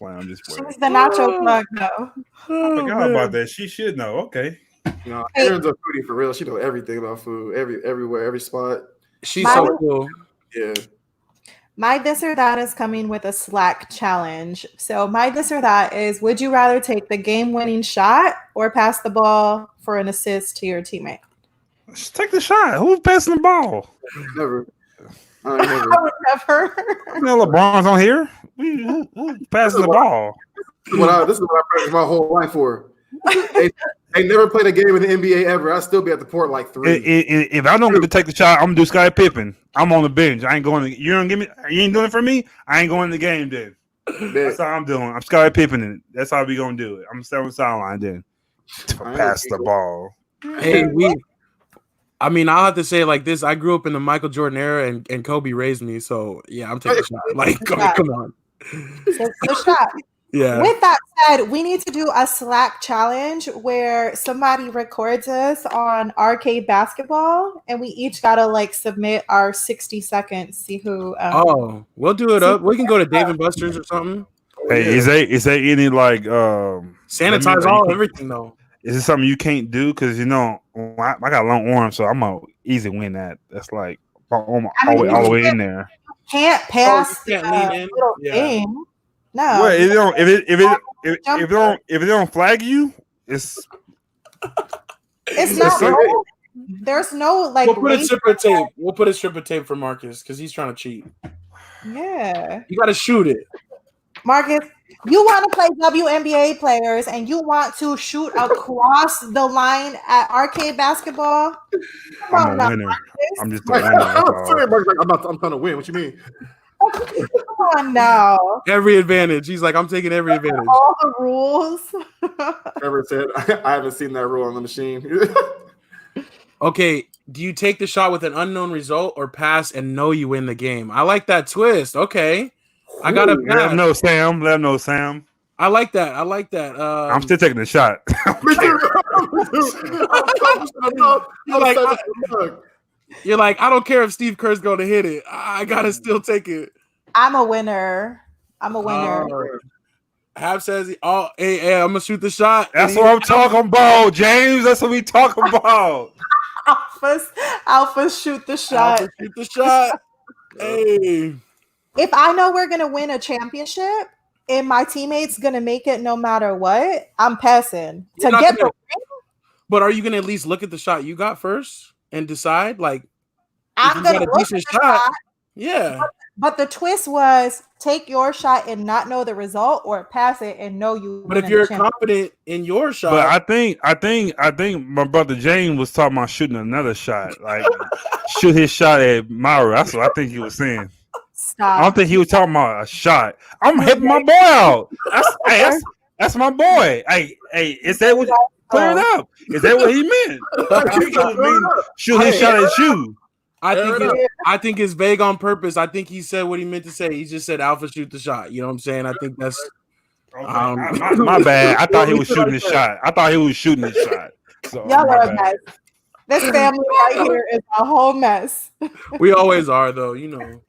the nacho plug though. I forgot about that. She should know. Okay. No, Aaron's a foodie for real. She knows everything about food, everywhere, every spot. She's so cool. Yeah. My this or that is coming with a SLAC challenge. So my this or that is: would you rather take the game-winning shot or pass the ball for an assist to your teammate? Just take the shot. Who's passing the ball? Never. I would never. No, LeBron's on here. Who passes the ball? This is what I practice my whole life for. They never played a game in the NBA ever. I'll still be at the port like 3. If I don't get to take the shot, I'm gonna do Scottie Pippen. I'm on the bench. I ain't going. You ain't doing it for me. I ain't going to the game then. That's how I'm doing. I'm Scottie Pippen. That's how we gonna do it. I'm staying on the sideline then. Pass the ball. Hey, I'll have to say it like this. I grew up in the Michael Jordan era, and Kobe raised me. So yeah, I'm taking a shot. Like, come on. Take the shot. Yeah. With that said, we need to do a SLAC challenge where somebody records us on arcade basketball, and we each gotta like submit our 60 seconds. See who. We'll do it up. We can go to Dave and Buster's or something. Hey, is there any like sanitize everything though? Is it something you can't do? Because I got long arms, so I'm gonna easy win that. That's like all the way in there. Can't pass the little thing. No. Well, if it don't flag you, it's not. There's no like. We'll put a stripper tape. We'll put a stripper tape for Marcus because he's trying to cheat. Yeah. You got to shoot it, Marcus. You want to play WNBA players and you want to shoot across the line at arcade basketball? I'm a winner. I'm just a winner. I'm trying to win. What you mean? Come on now. Every advantage. He's like, I'm taking every advantage. All the rules. Trevor said, I haven't seen that rule on the machine. Okay, do you take the shot with an unknown result or pass and know you win the game? I like that twist. Okay. I got to Let him know, Sam. Let him know, Sam. I like that. I'm still taking the shot. You're like, I don't care if Steve Kerr's going to hit it. I got to still take it. I'm a winner. Hab says, hey, I'm going to shoot the shot. That's what I'm talking about, James. That's what we talking about. Alpha shoot the shot. Alpha shoot the shot. Hey. If I know we're going to win a championship and my teammate's going to make it no matter what, I'm passing. But are you going to at least look at the shot you got first and decide? Like, I'm going to look at the shot. Yeah. But the twist was take your shot and not know the result, or pass it and know you. But if you're confident in your shot, but I think my brother James was talking about shooting another shot, like shoot his shot at Myra. That's what I think he was saying. Stop. I don't think he was talking about a shot. I'm hitting my boy out. That's my boy. Hey, is that what? Clear it up. Is that what he meant? Shoot his shot at you. I think it's vague on purpose. I think he said what he meant to say. He just said Alpha shoot the shot. You know what I'm saying? I think that's my bad. I thought he was shooting his shot. So, y'all are a mess. This family right here is a whole mess. We always are, though. You know.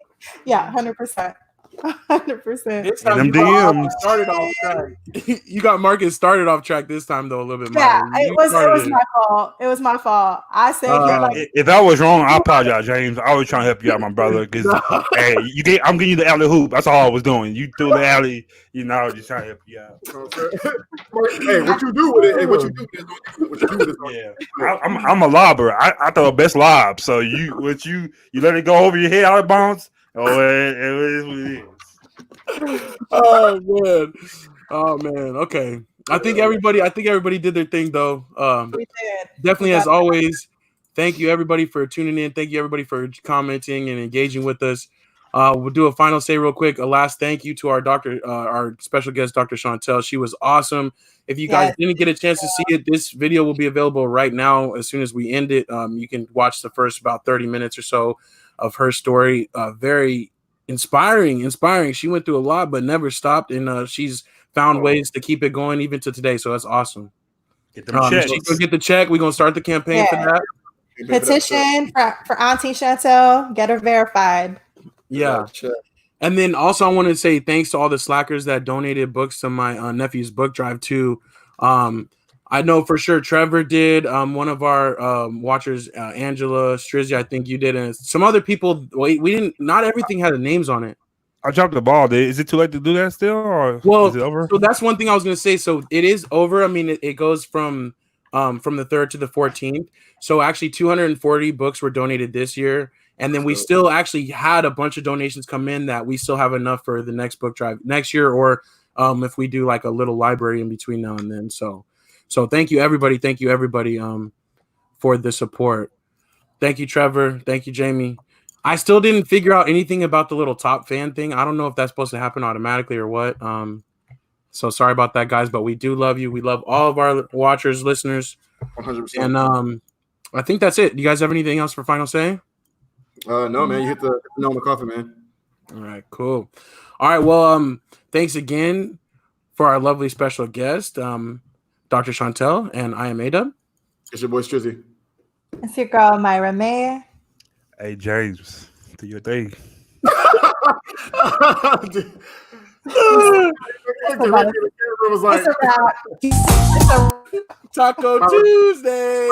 Yeah, 100%. 100%. Them DMs started off track. You got Marcus started off track this time though a little bit more. Yeah, it was my fault. It was my fault. I said if I was wrong, I apologize, James. I was trying to help you out, my brother. Because hey, I'm getting you the alley hoop. That's all I was doing. You threw the alley. I was just trying to help you out. Hey, what you do with it? Hey, what you do with it? Yeah, I'm a lobber. I throw the best lob. So you let it go over your head out of bounds. Oh, it is what it is. Oh man. Okay. I think everybody did their thing though. We did. Definitely, as always. Thank you everybody for tuning in. Thank you everybody for commenting and engaging with us. We'll do a final say real quick. A last thank you to our special guest, Dr. Chantel. She was awesome. If you guys didn't get a chance to see it, this video will be available right now. As soon as we end it, you can watch the first about 30 minutes or so of her story. Very inspiring. She went through a lot, but never stopped. And she's found ways to keep it going even to today. So that's awesome. Get them checks. She's going to get the check. We're going to start the campaign for that. Petition for Auntie Chantel. Get her verified. Yeah. And then also I want to say thanks to all the slackers that donated books to my nephew's book drive too. I know for sure Trevor did. One of our watchers, Angela Strizzi, I think you did, and some other people. We didn't. Not everything had the names on it. I dropped the ball. Is it too late to do that still, or is it over? So that's one thing I was going to say. So it is over. I mean, it goes from the 3rd to the 14th. So actually, 240 books were donated this year, and then we still actually had a bunch of donations come in that we still have enough for the next book drive next year, or if we do like a little library in between now and then. So thank you, everybody. Thank you, everybody, for the support. Thank you, Trevor. Thank you, Jamie. I still didn't figure out anything about the little top fan thing. I don't know if that's supposed to happen automatically or what. So sorry about that, guys, but we do love you. We love all of our watchers, listeners. 100%. And I think that's it. Do you guys have anything else for final say? No, man. You hit the nail on the coffin, man. All right, cool. All right, well, thanks again for our lovely special guest, Dr. Chantel, and I am Ada. It's your boy Strizzy. It's your girl Myra May. Hey James, do your thing. Taco Tuesday.